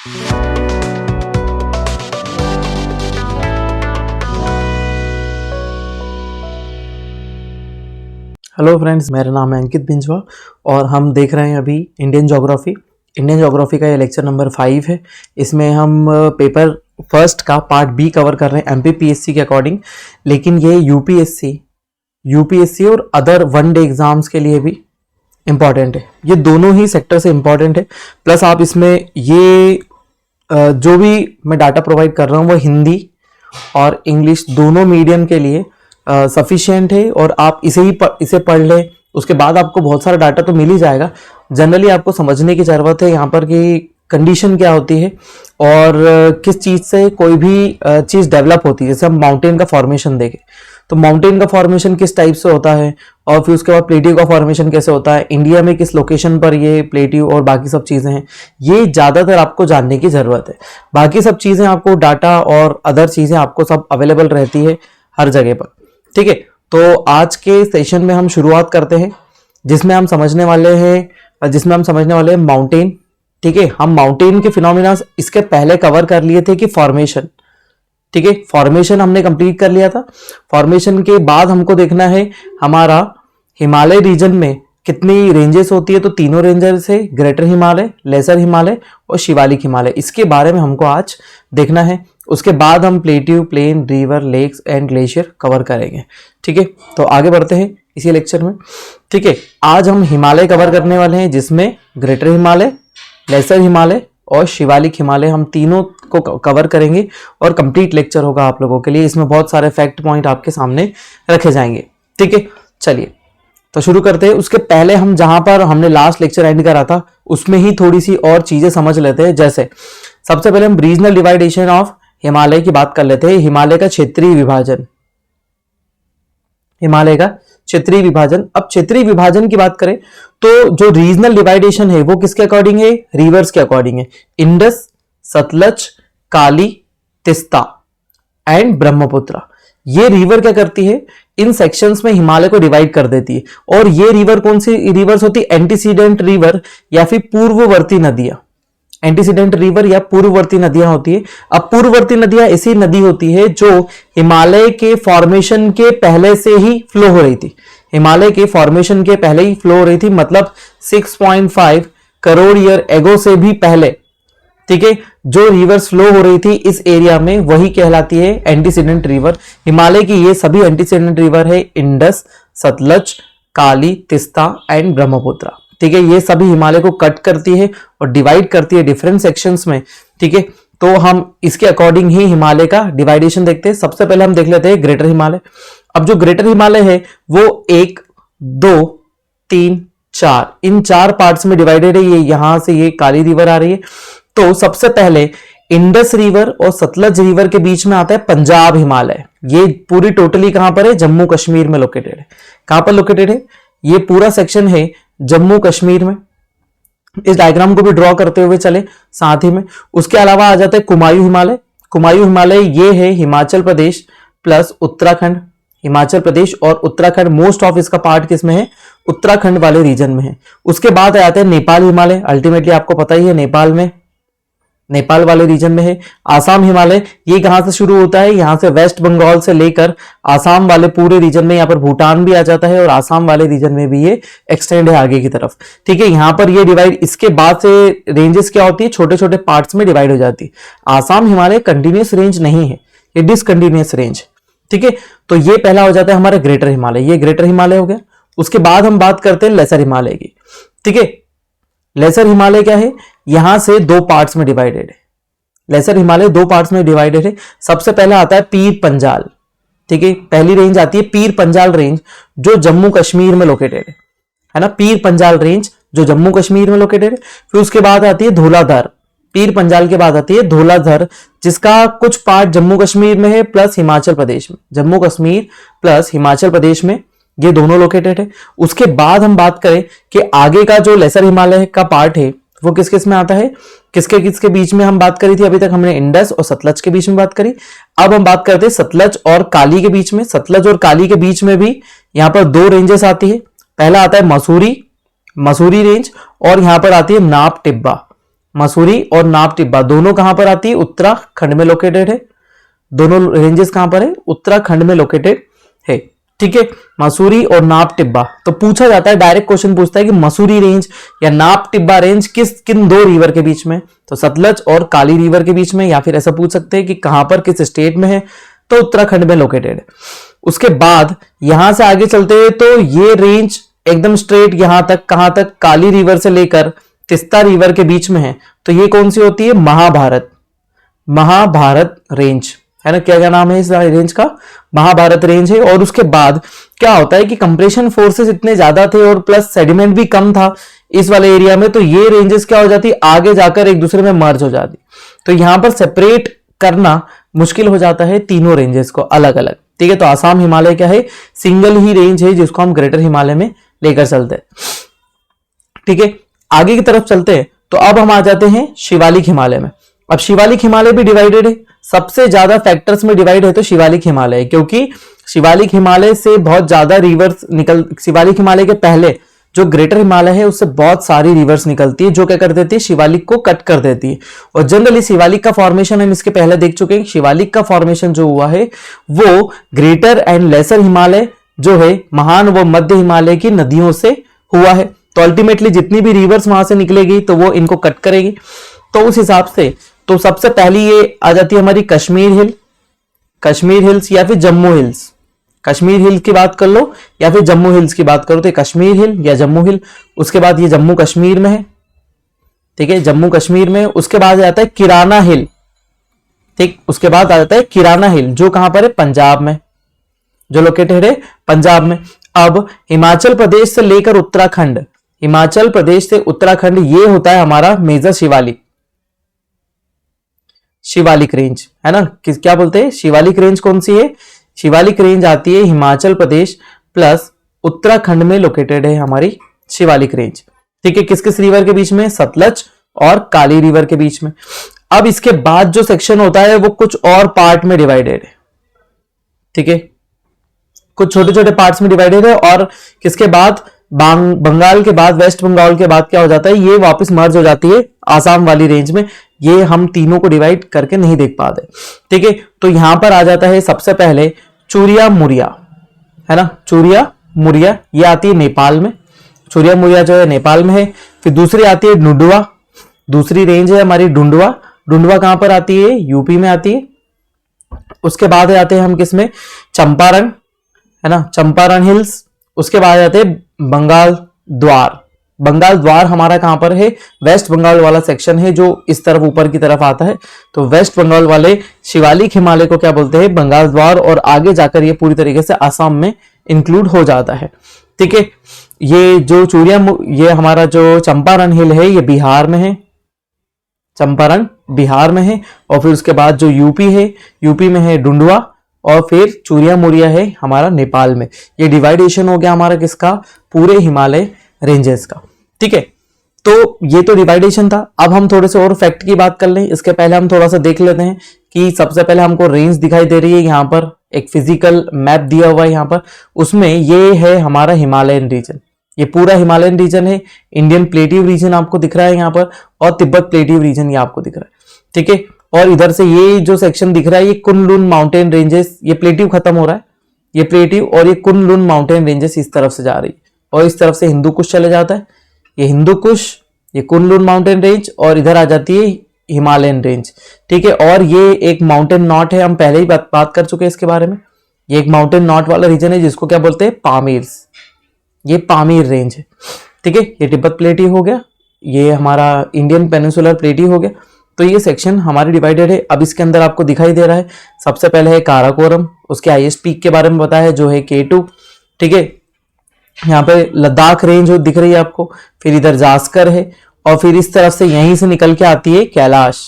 Hello friends, मेरा नाम है अंकित बिंजवा और हम देख रहे हैं अभी इंडियन ज्योग्राफी का ये लेक्चर नंबर 5 है। इसमें हम पेपर फर्स्ट का पार्ट बी कवर कर रहे हैं एमपीपीएससी के अकॉर्डिंग, लेकिन ये यूपीएससी और अदर वन डे एग्जाम्स के लिए भी इम्पॉर्टेंट है। ये दोनों ही सेक्टर से इम्पॉर्टेंट है। प्लस आप इसमें ये जो भी मैं डाटा प्रोवाइड कर रहा हूँ वो हिंदी और इंग्लिश दोनों मीडियम के लिए सफिशिएंट है और आप इसे पढ़ लें, उसके बाद आपको बहुत सारा डाटा तो मिल ही जाएगा। जनरली आपको समझने की ज़रूरत है यहाँ पर कि कंडीशन क्या होती है और किस चीज़ से कोई भी चीज़ डेवलप होती है। जैसे हम माउंटेन का फॉर्मेशन देखें तो माउंटेन का फॉर्मेशन किस टाइप से होता है और फिर उसके बाद प्लेट्यू का फॉर्मेशन कैसे होता है, इंडिया में किस लोकेशन पर ये प्लेट्यू और बाकी सब चीज़ें हैं, ये ज़्यादातर आपको जानने की ज़रूरत है। बाकी सब चीज़ें आपको डाटा और अदर चीज़ें आपको सब अवेलेबल रहती है हर जगह पर। ठीक है, तो आज के सेशन में हम शुरुआत करते हैं जिसमें हम समझने वाले हैं माउंटेन। ठीक है, हम माउंटेन के फिनोमिना इसके पहले कवर कर लिए थे कि फॉर्मेशन। ठीक है, फॉर्मेशन हमने कंप्लीट कर लिया था। फॉर्मेशन के बाद हमको देखना है हमारा हिमालय रीजन में कितनी रेंजेस होती है, तो तीनों रेंजेस है, ग्रेटर हिमालय, लेसर हिमालय और शिवालिक हिमालय। इसके बारे में हमको आज देखना है। उसके बाद हम plateau, plain, river, lakes and glacier cover करेंगे। ठीक है, तो आगे बढ़ते हैं इसी लेक्चर में। ठीक है, आज हम हिमालय कवर करने वाले हैं जिसमें ग्रेटर हिमालय, लेसर हिमालय और शिवालिक हिमालय, हम तीनों को कवर करेंगे और कंप्लीट लेक्चर होगा आप लोगों के लिए। इसमें बहुत सारे फैक्ट पॉइंट आपके सामने रखे जाएंगे। ठीक है, चलिए तो शुरू करते हैं। उसके पहले हम जहां पर हमने लास्ट लेक्चर एंड करा था उसमें ही थोड़ी सी और चीजें समझ लेते हैं। जैसे सबसे पहले हम रीजनल डिवाइडेशन ऑफ हिमालय की बात कर लेते हैं। हिमालय का क्षेत्रीय विभाजन। अब क्षेत्रीय विभाजन की बात करें तो जो रीजनल डिवाइडेशन है वो किसके अकॉर्डिंग है? रिवर्स के अकॉर्डिंग है। Indus, Sutlej, Kali, Teesta and Brahmaputra. ये रिवर क्या करती है? इन सेक्शंस में हिमालय को डिवाइड कर देती है। और ये रिवर कौन सी रिवर्स होती है? एंटीसीडेंट रिवर या फिर पूर्ववर्ती नदियां। एंटीसीडेंट रिवर या पूर्ववर्ती नदियां होती है। अब पूर्ववर्ती नदियां ऐसी नदी होती है जो हिमालय के फॉर्मेशन के पहले से ही फ्लो हो रही थी। हिमालय के फॉर्मेशन के पहले ही फ्लो हो रही थी, मतलब 6.5 करोड़ ईयर एगो से भी पहले। ठीक है, जो रिवर्स फ्लो हो रही थी इस एरिया में वही कहलाती है एंटीसीडेंट रिवर। हिमालय की ये सभी एंटीसीडेंट रिवर है Indus, Sutlej, Kali, Teesta and Brahmaputra. ठीक है, ये सभी हिमालय को कट करती है और डिवाइड करती है डिफरेंट सेक्शंस में। ठीक है, तो हम इसके अकॉर्डिंग ही हिमालय का डिवाइडेशन देखते हैं। सबसे पहले हम देख लेते हैं ग्रेटर हिमालय। अब जो ग्रेटर हिमालय है वो 1, 2, 3, 4 इन 4 पार्ट्स में डिवाइडेड है। ये यहां से ये काली रिवर आ रही है। तो सबसे पहले इंडस रिवर और सतलज रिवर के बीच में आता है पंजाब हिमालय। ये पूरी टोटली कहां पर है? जम्मू कश्मीर में लोकेटेड है। कहां पर लोकेटेड है? ये पूरा सेक्शन है जम्मू कश्मीर में। इस डायग्राम को भी ड्रॉ करते हुए चले साथ ही में। उसके अलावा आ जाता है कुमायूं हिमालय। कुमायूं हिमालय ये है हिमाचल प्रदेश प्लस उत्तराखंड। हिमाचल प्रदेश और उत्तराखंड मोस्ट ऑफ इसका पार्ट किसमें है? उत्तराखंड वाले रीजन में है। उसके बाद आते हैं नेपाल हिमालय। अल्टीमेटली आपको पता ही है नेपाल वाले रीजन में है। आसाम हिमालय ये कहां से शुरू होता है? यहां से वेस्ट बंगाल से लेकर आसाम वाले पूरे रीजन में, यहां पर भूटान भी आ जाता है और आसाम वाले रीजन में भी ये एक्सटेंड है आगे की तरफ। ठीक है, यहां पर ये डिवाइड, इसके बाद से रेंजेस क्या होती है? छोटे छोटे पार्ट्स में डिवाइड हो जाती है। आसाम हिमालय कंटिन्यूस रेंज नहीं है, ये डिसकंटिन्यूस रेंज। ठीक है, तो ये पहला हो जाता है हमारा ग्रेटर हिमालय। ये ग्रेटर हिमालय हो गया। उसके बाद हम बात करते हैं लेसर हिमालय की। ठीक है, लेसर हिमालय क्या है? यहां से 2 पार्ट्स में डिवाइडेड है। लेसर हिमालय 2 पार्ट्स में डिवाइडेड है। सबसे पहला आता है पीर पंजाल। ठीक है, पहली रेंज आती है पीर पंजाल रेंज जो जम्मू कश्मीर में लोकेटेड है ना। पीर पंजाल रेंज जो जम्मू कश्मीर में लोकेटेड है। फिर उसके बाद आती है धौलाधर। पीर पंजाल के बाद आती है धौलाधर, जिसका कुछ पार्ट जम्मू कश्मीर में है प्लस हिमाचल प्रदेश में। जम्मू कश्मीर प्लस हिमाचल प्रदेश में ये दोनों लोकेटेड है। उसके बाद हम बात करें कि आगे का जो लेसर हिमालय का पार्ट है वो किस किस में आता है? किसके किसके बीच में हम बात करी थी? अभी तक हमने इंडस और सतलज के बीच में बात करी। अब हम बात करते हैं सतलज और काली के बीच में। सतलज और काली के बीच में भी यहां पर 2 रेंजेस आती है। पहला आता है मसूरी रेंज और यहां पर आती है नाप टिब्बा। मसूरी और नाब टिब्बा दोनों कहां पर आती है? उत्तराखंड में लोकेटेड है। दोनों रेंजेस कहां पर है? उत्तराखंड में लोकेटेड है। ठीक है, मसूरी और नाब टिब्बा। तो पूछा जाता है, डायरेक्ट क्वेश्चन पूछता है कि मसूरी रेंज या नाब टिब्बा रेंज किन दो रिवर के बीच में? तो सतलज और काली रिवर के बीच में, या फिर ऐसा पूछ सकते हैं कि कहां पर, किस स्टेट में है? तो उत्तराखंड में लोकेटेड है। उसके बाद यहां से आगे चलते हैं तो ये रेंज एकदम स्ट्रेट यहां तक, कहां तक? काली रिवर से लेकर तिस्ता रिवर के बीच में है। तो ये कौन सी होती है? महाभारत रेंज है ना। क्या नाम है इस रेंज का? महाभारत रेंज है। और उसके बाद क्या होता है कि कंप्रेशन फोर्सेस इतने ज्यादा थे और प्लस सेडिमेंट भी कम था इस वाले एरिया में, तो ये रेंजेस क्या हो जाती, आगे जाकर एक दूसरे में मर्ज हो जाती। तो यहां पर सेपरेट करना मुश्किल हो जाता है तीनों रेंजेस को अलग अलग। ठीक है, तो आसाम हिमालय क्या है? सिंगल ही रेंज है जिसको हम ग्रेटर हिमालय में लेकर चलते हैं। ठीक है, आगे की तरफ चलते हैं तो अब हम आ जाते हैं शिवालिक हिमालय में। अब शिवालिक हिमालय भी डिवाइडेड है, सबसे ज्यादा फैक्टर्स में डिवाइड है तो शिवालिक हिमालय है, क्योंकि शिवालिक हिमालय से बहुत ज्यादा रिवर्स शिवालिक हिमालय के पहले जो ग्रेटर हिमालय है उससे बहुत सारी रिवर्स निकलती है, जो क्या कर देती है? शिवालिक को कट कर देती है। और जनरली शिवालिक का फॉर्मेशन हम इसके पहले देख चुके हैं। शिवालिक का फॉर्मेशन जो हुआ है वो ग्रेटर एंड लेसर हिमालय जो है, महान व मध्य हिमालय की नदियों से हुआ है। तो अल्टीमेटली जितनी भी रिवर्स वहां से निकलेगी तो वो इनको कट करेगी। तो उस हिसाब से तो सबसे पहली ये आ जाती है हमारी कश्मीर हिल्स या फिर जम्मू हिल्स। कश्मीर हिल की बात कर लो या फिर जम्मू हिल्स की बात करो तो कश्मीर हिल या जम्मू हिल। उसके बाद ये जम्मू कश्मीर में है। ठीक है, जम्मू कश्मीर में। उसके बाद आता है किराना हिल। ठीक, उसके बाद आ जाता है किराना हिल जो कहां पर है? पंजाब में, जो लोकेटेड है पंजाब में। अब हिमाचल प्रदेश से लेकर उत्तराखंड, हिमाचल प्रदेश से उत्तराखंड ये होता है हमारा मेजर शिवालिक रेंज है ना। क्या बोलते हैं? शिवालिक रेंज कौन सी है? शिवालिक रेंज आती है हिमाचल प्रदेश प्लस उत्तराखंड में लोकेटेड है हमारी शिवालिक रेंज। ठीक है, किस किस रिवर के बीच में? सतलज और काली रिवर के बीच में। अब इसके बाद जो सेक्शन होता है वो कुछ और पार्ट में डिवाइडेड है। ठीक है, कुछ छोटे छोटे पार्ट्स में डिवाइडेड है। और किसके बाद? बंगाल के बाद, वेस्ट बंगाल के बाद क्या हो जाता है? ये वापस मर्ज हो जाती है आसाम वाली रेंज में। ये हम तीनों को डिवाइड करके नहीं देख पाते। ठीक है, तो यहां पर आ जाता है सबसे पहले चूरिया मुरिया है ना। चूरिया मुरिया ये आती है नेपाल में। चूरिया मुरिया जो है नेपाल में है। फिर दूसरी आती है डुंडुआ, दूसरी रेंज है हमारी डुंडुआ। डुंडुआ कहां पर आती है? यूपी में आती है। उसके बाद आते हैं हम किसमें? चंपारण है ना, चंपारण हिल्स। उसके बाद आते हैं बंगाल द्वार। बंगाल द्वार हमारा कहां पर है? वेस्ट बंगाल वाला सेक्शन है जो इस तरफ ऊपर की तरफ आता है। तो वेस्ट बंगाल वाले शिवालिक हिमालय को क्या बोलते हैं? बंगाल द्वार। और आगे जाकर ये पूरी तरीके से आसाम में इंक्लूड हो जाता है। ठीक है, ये जो ये हमारा जो चंपारण हिल है ये बिहार में है, चंपारण बिहार में है। और फिर उसके बाद जो यूपी है, यूपी में है डुंडुआ। और फिर चूरिया मुरिया है हमारा नेपाल में। ये डिवाइडेशन हो गया हमारा किसका? पूरे हिमालय रेंजेस का। ठीक है, तो ये तो डिवाइडेशन था। अब हम थोड़े से और फैक्ट की बात कर लें। इसके पहले हम थोड़ा सा देख लेते हैं कि सबसे पहले हमको रेंज दिखाई दे रही है यहाँ पर, एक फिजिकल मैप दिया हुआ है यहाँ पर। उसमें ये है हमारा हिमालयन रीजन, ये पूरा हिमालयन रीजन है। इंडियन प्लेटिव रीजन आपको दिख रहा है यहाँ पर, और तिब्बत प्लेटिव रीजन ये आपको दिख रहा है। ठीक है, और इधर से ये जो सेक्शन दिख रहा है ये कुनलुन माउंटेन रेंजेस, ये प्लेटिव खत्म हो रहा है, ये प्लेटिव, और ये कुनलुन माउंटेन रेंजेस इस तरफ से जा रही है। और इस तरफ से हिंदू कुश चले जाता है, ये हिंदू कुश, ये कुनलुन माउंटेन रेंज, और इधर आ जाती है हिमालयन रेंज। ठीक है, और ये एक माउंटेन नॉट है, हम पहले ही बात कर चुके हैं इसके बारे में। ये एक माउंटेन नॉट वाला रीजन है जिसको क्या बोलते हैं? पामीर्स। ये पामीर रेंज है। ठीक है, ये तिब्बत प्लेटिव हो गया, ये हमारा इंडियन पेनिनसुलर प्लेटिव हो गया। तो ये सेक्शन हमारे डिवाइडेड है। अब इसके अंदर आपको दिखाई दे रहा है सबसे पहले है काराकोरम, उसके हाईएस्ट पीक के बारे में बताया है जो है K2। ठीक है, यहाँ पे लद्दाख रेंज दिख रही है आपको। फिर इधर जास्कर है, और फिर इस तरफ से यहीं से निकल के आती है कैलाश।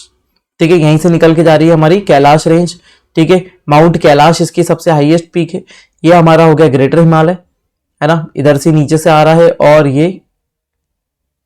ठीक है, यहीं से निकल के जा रही है हमारी कैलाश रेंज। ठीक है, माउंट कैलाश इसकी सबसे हाईएस्ट पीक है। ये हमारा हो गया ग्रेटर हिमालय है ना, इधर से नीचे से आ रहा है, और ये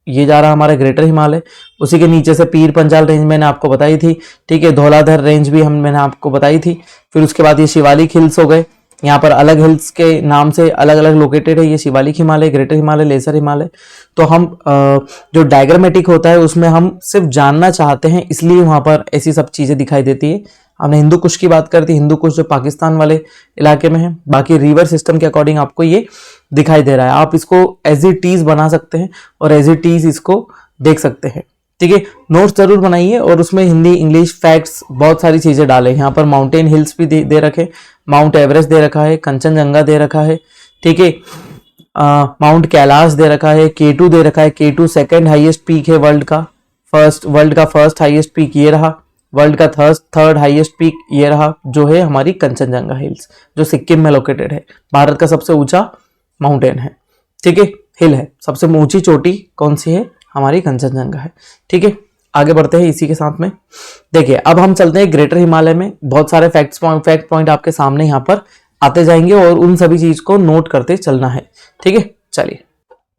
जा रहा है हमारा ग्रेटर हिमालय। उसी के नीचे से पीर पंजाल रेंज मैंने आपको बताई थी। ठीक है, धौलाधर रेंज भी मैंने आपको बताई थी। फिर उसके बाद ये शिवालिक हिल्स हो गए। यहाँ पर अलग हिल्स के नाम से अलग अलग लोकेटेड है। ये शिवालिक हिमालय, ग्रेटर हिमालय, लेसर हिमालय। तो हम जो डायग्रामेटिक होता है उसमें हम सिर्फ जानना चाहते हैं, इसलिए वहां पर ऐसी सब चीजें दिखाई देती है। हमने हिंदू कुश की बात करती, हिंदू कुश जो पाकिस्तान वाले इलाके में है। बाकी रिवर सिस्टम के अकॉर्डिंग आपको ये दिखाई दे रहा है। आप इसको एज इट इज बना सकते हैं और एज इट इज इसको देख सकते हैं। ठीक है, नोट्स जरूर बनाइए और उसमें हिंदी, इंग्लिश, फैक्ट्स, बहुत सारी चीजें डालें। यहाँ पर माउंटेन हिल्स भी दे रखे, माउंट एवरेस्ट दे रखा है, कंचनजंगा दे रखा है। ठीक है, माउंट कैलाश दे रखा है, K2 दे रखा है। K2 सेकंड हाईएस्ट पीक है वर्ल्ड का। वर्ल्ड का फर्स्ट हाईएस्ट पीक ये रहा। वर्ल्ड का थर्ड हाईएस्ट पीक ये रहा, जो है हमारी कंचनजंगा हिल्स, जो सिक्किम में लोकेटेड है। भारत का सबसे ऊंचा माउंटेन है। ठीक है, हिल है। सबसे ऊंची चोटी कौन सी है? हमारी कंचनजंगा है। ठीक है, आगे बढ़ते हैं इसी के साथ में। देखिए, अब हम चलते हैं ग्रेटर हिमालय में। बहुत सारे फैक्ट पॉइंट आपके सामने यहाँ पर आते जाएंगे और उन सभी चीज को नोट करते चलना है। ठीक है, चलिए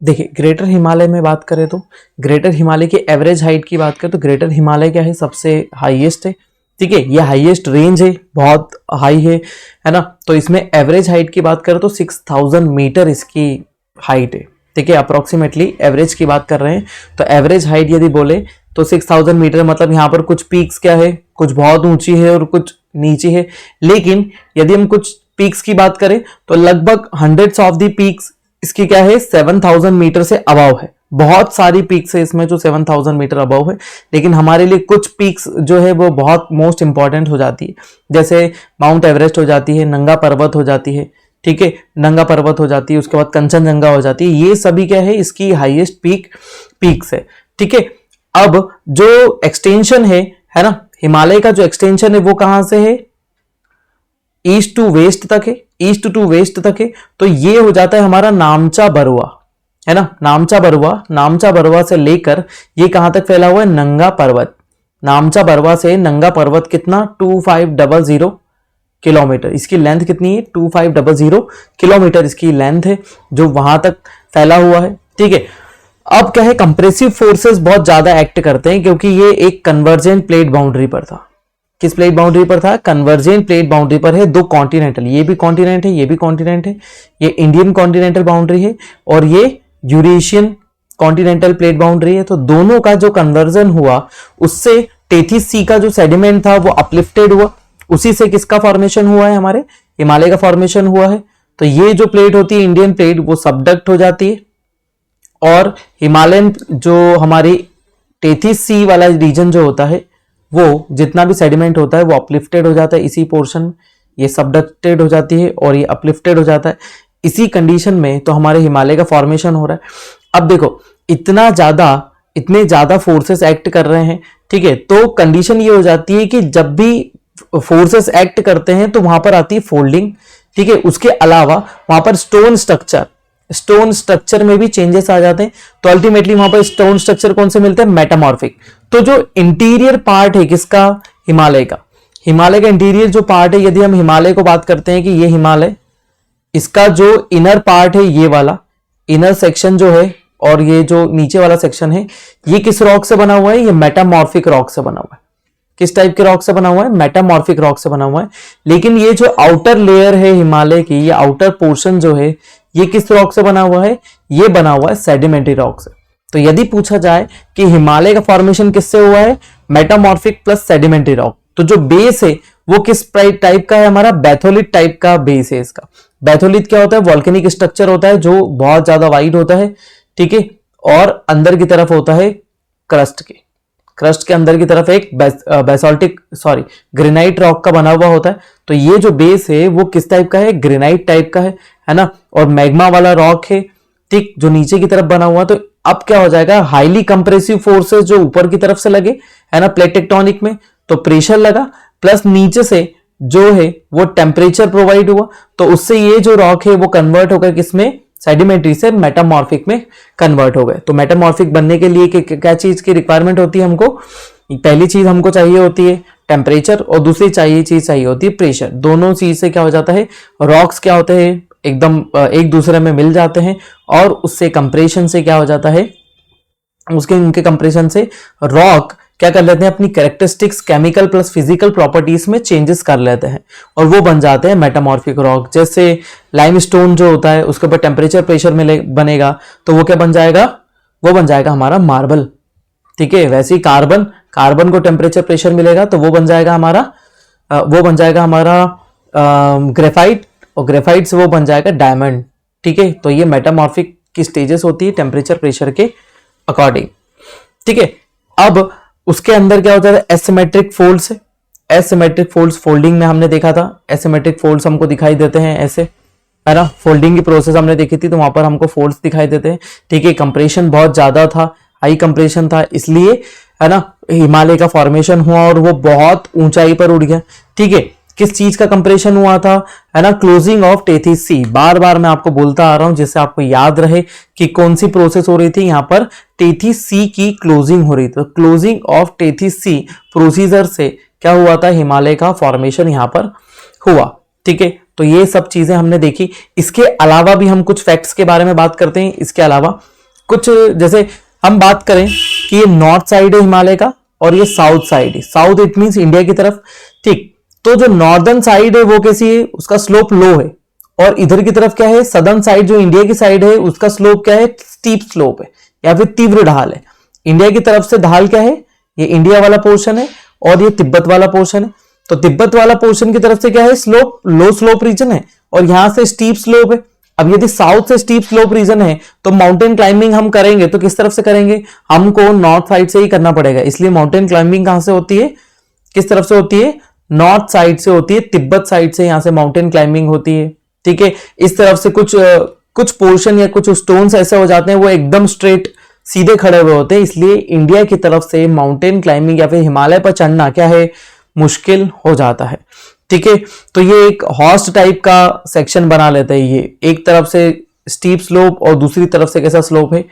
देखिए, ग्रेटर हिमालय में बात करें तो ग्रेटर हिमालय की एवरेज हाइट की बात करें तो ग्रेटर हिमालय क्या है? सबसे हाईएस्ट है। ठीक है, ये हाईएस्ट रेंज है, बहुत हाई है ना। तो इसमें एवरेज हाइट की बात करें तो 6000 मीटर इसकी हाइट है। ठीक है, अप्रोक्सीमेटली एवरेज की बात कर रहे हैं तो एवरेज हाइट यदि बोले तो 6000 मीटर। मतलब यहाँ पर कुछ पीक्स क्या है, कुछ बहुत ऊंची है और कुछ नीची है। लेकिन यदि हम कुछ पीक्स की बात करें तो लगभग हंड्रेड्स ऑफ दी पीक्स इसकी क्या है? 7000 मीटर से अबव है। बहुत सारी पीक्स है इसमें जो 7000 मीटर अबव है। लेकिन हमारे लिए कुछ पीक्स जो है वो बहुत मोस्ट इंपॉर्टेंट हो जाती है, जैसे माउंट एवरेस्ट हो जाती है, नंगा पर्वत हो जाती है। ठीक है, नंगा पर्वत हो जाती है, उसके बाद कंचनजंगा हो जाती है। ये सभी क्या है? इसकी हाईएस्ट पीक्स है। ठीक है, अब जो एक्सटेंशन है ना, हिमालय का जो एक्सटेंशन है वो कहां से है? ईस्ट टू वेस्ट तक है, ईस्ट टू वेस्ट तक है। तो ये हो जाता है हमारा नामचा बरुआ, है ना। नामचा बरुआ से लेकर ये कहां तक फैला हुआ है? नंगा पर्वत। नामचा बरुआ से नंगा पर्वत कितना? 2500 किलोमीटर। इसकी लेंथ कितनी है? 2500 किलोमीटर इसकी लेंथ है, जो वहां तक फैला हुआ है। ठीक है, अब क्या है? कंप्रेसिव फोर्सेस बहुत ज्यादा एक्ट करते हैं, क्योंकि ये एक कन्वर्जेंट प्लेट बाउंड्री पर था। किस प्लेट बाउंड्री पर था? कन्वर्जेंट प्लेट बाउंड्री पर है। दो कॉन्टिनेंटल, ये भी कॉन्टिनेंट है, ये भी कॉन्टिनेंट है। ये इंडियन कॉन्टिनेंटल बाउंड्री है और ये यूरेशियन कॉन्टिनेंटल प्लेट बाउंड्री है। तो दोनों का जो कन्वर्जन हुआ, उससे टेथिस सी का जो सेडिमेंट था वो अपलिफ्टेड हुआ। उसी से किसका फॉर्मेशन हुआ है? हमारे हिमालय का फॉर्मेशन हुआ है। तो ये जो प्लेट होती है इंडियन प्लेट, वो सबडक्ट हो जाती है और हिमालयन जो हमारी टेथिस सी वाला रीजन जो होता है, वो जितना भी सेडिमेंट होता है वो अपलिफ्टेड हो जाता है इसी पोर्शन में। ये सबडक्टेड हो जाती है और ये अपलिफ्टेड हो जाता है। इसी कंडीशन में तो हमारे हिमालय का फॉर्मेशन हो रहा है। अब देखो, इतने ज्यादा फोर्सेस एक्ट कर रहे हैं। ठीक है, तो कंडीशन ये हो जाती है कि जब भी फोर्सेस एक्ट करते हैं तो वहां पर आती है फोल्डिंग। ठीक है, उसके अलावा वहां पर स्टोन स्ट्रक्चर में भी चेंजेस आ जाते हैं। तो अल्टीमेटली वहां पर स्टोन स्ट्रक्चर कौन से मिलते हैं? मेटामॉर्फिक। तो जो इंटीरियर पार्ट है किसका? हिमालय का इंटीरियर जो पार्ट है, यदि हम हिमालय को बात करते हैं कि ये हिमालय, इसका जो इनर पार्ट है, ये वाला इनर सेक्शन जो है, और ये जो नीचे वाला सेक्शन है, ये किस रॉक से बना हुआ है? ये मेटामॉर्फिक रॉक से बना हुआ है। किस टाइप के रॉक से बना हुआ है? मेटामॉर्फिक रॉक से बना हुआ है। लेकिन ये जो आउटर लेयर है हिमालय की, ये आउटर पोर्शन जो है, ये किस रॉक से बना हुआ है? ये बना हुआ है सेडिमेंट्री रॉक से। तो यदि पूछा जाए कि हिमालय का फॉर्मेशन किससे हुआ है? Metamorphic plus sedimentary rock. तो जो बेस है वो किस टाइप का है? हमारा बैथोलिट टाइप का बेस है इसका। बैथोलिट क्या होता है? वॉल्केनिक स्ट्रक्चर होता है जो बहुत ज्यादा वाइड होता है। ठीक है, और अंदर की तरफ होता है क्रस्ट के अंदर की तरफ एक ग्रेनाइट रॉक का बना हुआ होता है। तो ये जो बेस है वो किस टाइप का है? ग्रेनाइट टाइप का है ना। और मैग्मा वाला रॉक है, ठीक, जो नीचे की तरफ बना हुआ। तो अब क्या हो जाएगा? हाईली कंप्रेसिव फोर्सेस जो ऊपर की तरफ से लगे, है ना, प्लेट टेक्टोनिक में, तो प्रेशर लगा, प्लस नीचे से जो है वो टेम्परेचर प्रोवाइड हुआ। तो उससे ये जो रॉक है वो कन्वर्ट हो गया किसमें? सेडिमेंट्री से मेटामॉर्फिक में कन्वर्ट हो गए। तो मेटामॉर्फिक बनने के लिए क्या चीज की रिक्वायरमेंट होती है हमको? पहली चीज हमको चाहिए होती है टेम्परेचर, और दूसरी चीज चाहिए होती है प्रेशर। दोनों चीज से क्या हो जाता है? रॉक्स क्या होते हैं? एकदम एक दूसरे में मिल जाते हैं, और उससे कंप्रेशन से क्या हो जाता है? उनके कंप्रेशन से रॉक क्या कर लेते हैं, अपनी characteristics chemical plus physical properties में चेंजेस कर लेते हैं और वो बन जाते हैं मेटामॉर्फिक रॉक। जैसे लाइमस्टोन जो होता है उसके ऊपर टेम्परेचर प्रेशर में बनेगा तो वो क्या बन जाएगा, वो बन जाएगा हमारा मार्बल। ठीक है, वैसे ही कार्बन को टेम्परेचर प्रेशर मिलेगा तो वो बन जाएगा हमारा ग्रेफाइट, और ग्रेफाइट से वो बन जाएगा डायमंड। ठीक है, तो ये मेटामॉर्फिक की स्टेजेस होती है टेम्परेचर प्रेशर के अकॉर्डिंग। ठीक है, अब उसके अंदर क्या होता है, एसिमेट्रिक फोल्ड्स है। एसिमेट्रिक फोल्ड्स फोल्डिंग में हमने देखा था, एसिमेट्रिक फोल्ड्स हमको दिखाई देते हैं ऐसे, है ना। फोल्डिंग की प्रोसेस हमने देखी थी तो वहां पर हमको फोल्ड्स दिखाई देते हैं। ठीक है, कंप्रेशन बहुत ज्यादा था, हाई कंप्रेशन था, इसलिए है ना हिमालय का फॉर्मेशन हुआ और वो बहुत ऊंचाई पर उड़ गया। ठीक है, किस चीज का कंप्रेशन हुआ था, है ना, क्लोजिंग ऑफ टेथिस सी। बार बार मैं आपको बोलता आ रहा हूं जिससे आपको याद रहे कि कौन सी प्रोसेस हो रही थी, यहां पर टेथिस सी की क्लोजिंग हो रही थी। Closing of Tethys sea procedure से क्या हुआ था, हिमालय का फॉर्मेशन यहां पर हुआ। ठीक है, तो ये सब चीजें हमने देखी। इसके अलावा भी हम कुछ फैक्ट्स के बारे में बात करते हैं। इसके अलावा कुछ, जैसे हम बात करें कि ये नॉर्थ साइड है हिमालय का और ये साउथ साइड है। साउथ इट मींस इंडिया की तरफ। ठीक, तो जो नॉर्दर्न साइड है वो कैसी है, उसका स्लोप लो है, और इधर की तरफ क्या है, सदर्न साइड जो इंडिया की साइड है उसका स्लोप क्या है, स्टीप स्लोप है या फिर तीव्र ढाल है। इंडिया की तरफ से ढाल क्या है, ये इंडिया वाला पोर्शन है और ये तिब्बत वाला पोर्शन है। तो तिब्बत वाला पोर्शन की तरफ से क्या है, स्लोप, लो स्लोप रीजन है और यहां से स्टीप स्लोप है। अब यदि साउथ से स्टीप स्लोप रीजन है तो माउंटेन क्लाइंबिंग हम करेंगे तो किस तरफ से करेंगे, हमको नॉर्थ साइड से ही करना पड़ेगा। इसलिए माउंटेन क्लाइंबिंग कहां से होती है, किस तरफ से होती है, नॉर्थ साइड से होती है, तिब्बत साइड से यहां से माउंटेन क्लाइंबिंग होती है। ठीक है, इस तरफ से कुछ पोर्शन या कुछ स्टोन्स ऐसे हो जाते हैं वो एकदम स्ट्रेट सीधे खड़े हुए होते हैं, इसलिए इंडिया की तरफ से माउंटेन क्लाइंबिंग या फिर हिमालय पर चढ़ना क्या है, मुश्किल हो जाता है। ठीक है, तो ये एक हॉर्स टाइप का सेक्शन बना लेते हैं। ये एक तरफ से स्टीप स्लोप और दूसरी तरफ से कैसा स्लोप है,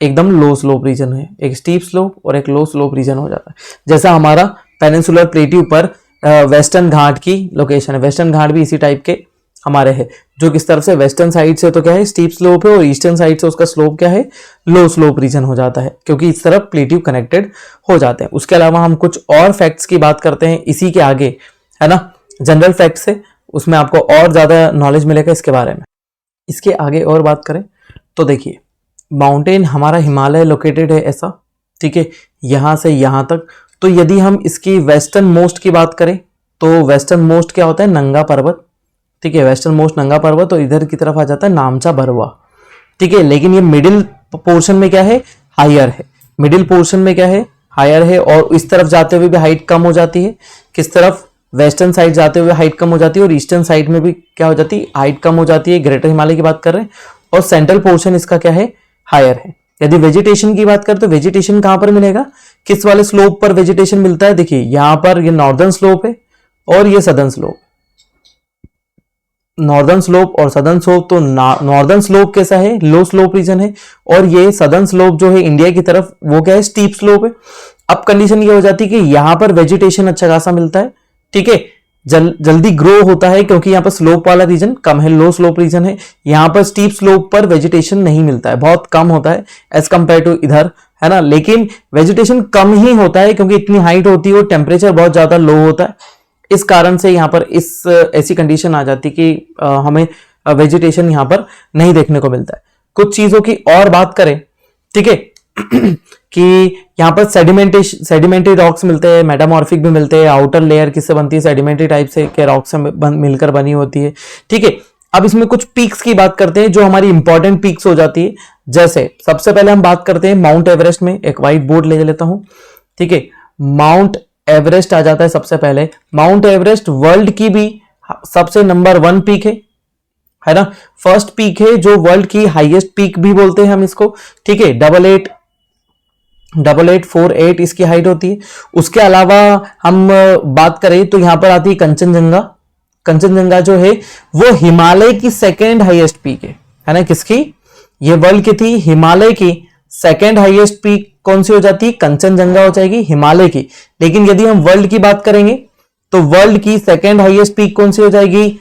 एकदम लो स्लोप रीजन है। एक स्टीप स्लोप और एक लो स्लोप रीजन हो जाता है, जैसा हमारा पेनिनसुलर प्लेट्यू पर वेस्टर्न घाट की लोकेशन है। वेस्टर्न घाट भी इसी टाइप के हमारे है, जो किस तरफ से वेस्टर्न साइड से तो क्या है, स्टीप स्लोप है, और ईस्टर्न साइड से उसका स्लोप क्या है, लो स्लोप रीजन हो जाता है, क्योंकि इस तरफ प्लेट्यू कनेक्टेड हो जाते हैं। उसके अलावा हम कुछ और फैक्ट्स की बात करते हैं इसी के आगे, है ना, जनरल फैक्ट्स है, उसमें आपको और ज्यादा नॉलेज मिलेगा इसके बारे में। इसके आगे और बात करें तो देखिए, माउंटेन हमारा हिमालय लोकेटेड है ऐसा। ठीक है, यहां से यहां तक। तो यदि हम इसकी वेस्टर्न मोस्ट की बात करें तो वेस्टर्न मोस्ट क्या होता है, नंगा पर्वत। ठीक है, वेस्टर्न मोस्ट नंगा पर्वत, तो इधर की तरफ आ जाता है नामचा बरवा। ठीक है, लेकिन ये मिडिल पोर्शन में क्या है, हायर है। मिडिल पोर्शन में क्या है, हायर है, और इस तरफ जाते हुए भी हाइट कम हो जाती है। किस तरफ, वेस्टर्न साइड जाते हुए हाइट कम हो जाती है, और ईस्टर्न साइड में भी क्या हो जाती है, हाइट कम हो जाती है। ग्रेटर हिमालय की बात कर रहे हैं, और सेंट्रल पोर्शन इसका क्या है, हायर है। यदि वेजिटेशन की बात करें तो वेजिटेशन कहां पर मिलेगा, किस वाले स्लोप पर वेजिटेशन मिलता है, देखिए यहां पर ये नॉर्दर्न स्लोप है और ये सदर्न स्लोप। नॉर्दर्न स्लोप और सदर्न स्लोप, तो नॉर्दर्न स्लोप कैसा है, लो स्लोप रीजन है, और ये सदर्न स्लोप जो है इंडिया की तरफ वो क्या है, स्टीप स्लोप है। अब कंडीशन ये हो जाती है कि यहां पर वेजिटेशन अच्छा खासा मिलता है। ठीक है, जल्दी ग्रो होता है क्योंकि यहाँ पर स्लोप वाला रीजन कम है, लो स्लोप रीजन है। यहाँ पर स्टीप स्लोप पर वेजिटेशन नहीं मिलता है, बहुत कम होता है एज कंपेयर टू इधर, है ना। लेकिन वेजिटेशन कम ही होता है क्योंकि इतनी हाइट होती है और टेम्परेचर बहुत ज्यादा लो होता है। इस कारण से यहाँ पर ऐसी कंडीशन आ जाती है कि हमें वेजिटेशन यहाँ पर नहीं देखने को मिलता है। कुछ चीजों की और बात करें, ठीक है, कि यहाँ पर सेडिमेंट्री रॉक्स मिलते हैं, मेटामॉर्फिक भी मिलते हैं। आउटर लेयर किससे बनती है, सेडिमेंट्री टाइप से के रॉक से मिलकर बनी होती है। ठीक है, अब इसमें कुछ पीक्स की बात करते हैं जो हमारी इंपॉर्टेंट पीक्स हो जाती है। जैसे सबसे पहले हम बात करते हैं माउंट एवरेस्ट में। एक व्हाइट बोर्ड ले लेता हूं, ठीक है। माउंट एवरेस्ट आ जाता है सबसे पहले। माउंट एवरेस्ट वर्ल्ड की भी सबसे नंबर 1 पीक है ना, फर्स्ट पीक है जो वर्ल्ड की हाईएस्ट पीक भी बोलते हैं हम इसको। ठीक है, 8848 इसकी हाइट होती है। उसके अलावा हम बात करें तो यहां पर आती है कंचनजंगा। कंचनजंगा जो है वो हिमालय की सेकेंड हाईएस्ट पीक है ना, किसकी, ये वर्ल्ड की थी, हिमालय की सेकेंड हाईएस्ट पीक कौन सी हो जाती है, कंचनजंगा हो जाएगी हिमालय की। लेकिन यदि हम वर्ल्ड की बात करेंगे तो वर्ल्ड की सेकेंड हाईएस्ट पीक कौन सी हो जाएगी,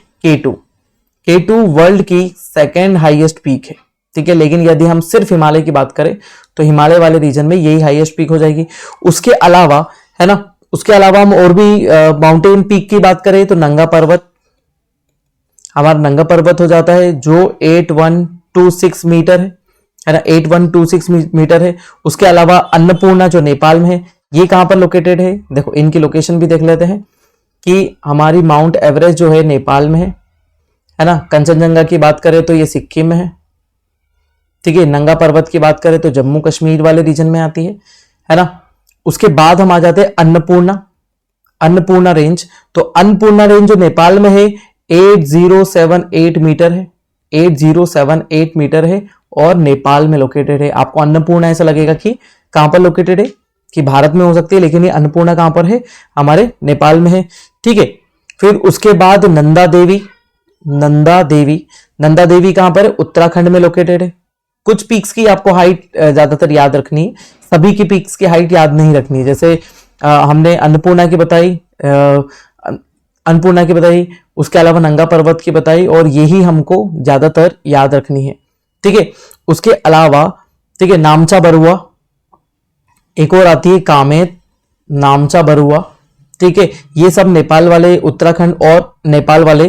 K2 वर्ल्ड की सेकेंड हाईएस्ट पीक है। ठीक है। लेकिन यदि हम सिर्फ हिमालय की बात करें तो हिमालय वाले रीजन में यही हाईएस्ट पीक हो जाएगी। उसके अलावा है ना, उसके अलावा हम और भी माउंटेन पीक की बात करें तो नंगा पर्वत, हमारा नंगा पर्वत हो जाता है जो 8126 मीटर है ना, 8126 मीटर है। उसके अलावा अन्नपूर्णा जो नेपाल में है, ये कहां पर लोकेटेड है, देखो इनकी लोकेशन भी देख लेते हैं कि हमारी माउंट एवरेस्ट जो है नेपाल में है ना। कंचनजंगा की बात करें तो ये सिक्किम में है, ठीक है। नंगा पर्वत की बात करें तो जम्मू कश्मीर वाले रीजन में आती है ना। उसके बाद हम आ जाते हैं अन्नपूर्णा रेंज। तो अन्नपूर्णा रेंज जो नेपाल में है 8078 मीटर है, 8078 मीटर है और नेपाल में लोकेटेड है। आपको अन्नपूर्णा ऐसा लगेगा कि कहां पर लोकेटेड है, कि भारत में हो सकती है, लेकिन ये अन्नपूर्णा कहां पर है, हमारे नेपाल में है, ठीक है। फिर उसके बाद नंदा देवी कहां पर है, उत्तराखंड में लोकेटेड है। कुछ पीक्स की आपको हाइट ज्यादातर याद रखनी है, सभी की पीक्स की हाइट याद नहीं रखनी है। जैसे हमने अन्नपूर्णा की बताई, उसके अलावा नंगा पर्वत की बताई, और यही हमको ज्यादातर याद रखनी है, ठीक है। उसके अलावा ठीक है नामचा बरुआ, एक और आती है कामेत, नामचा बरुआ, ठीक है। ये सब नेपाल वाले, उत्तराखंड और नेपाल वाले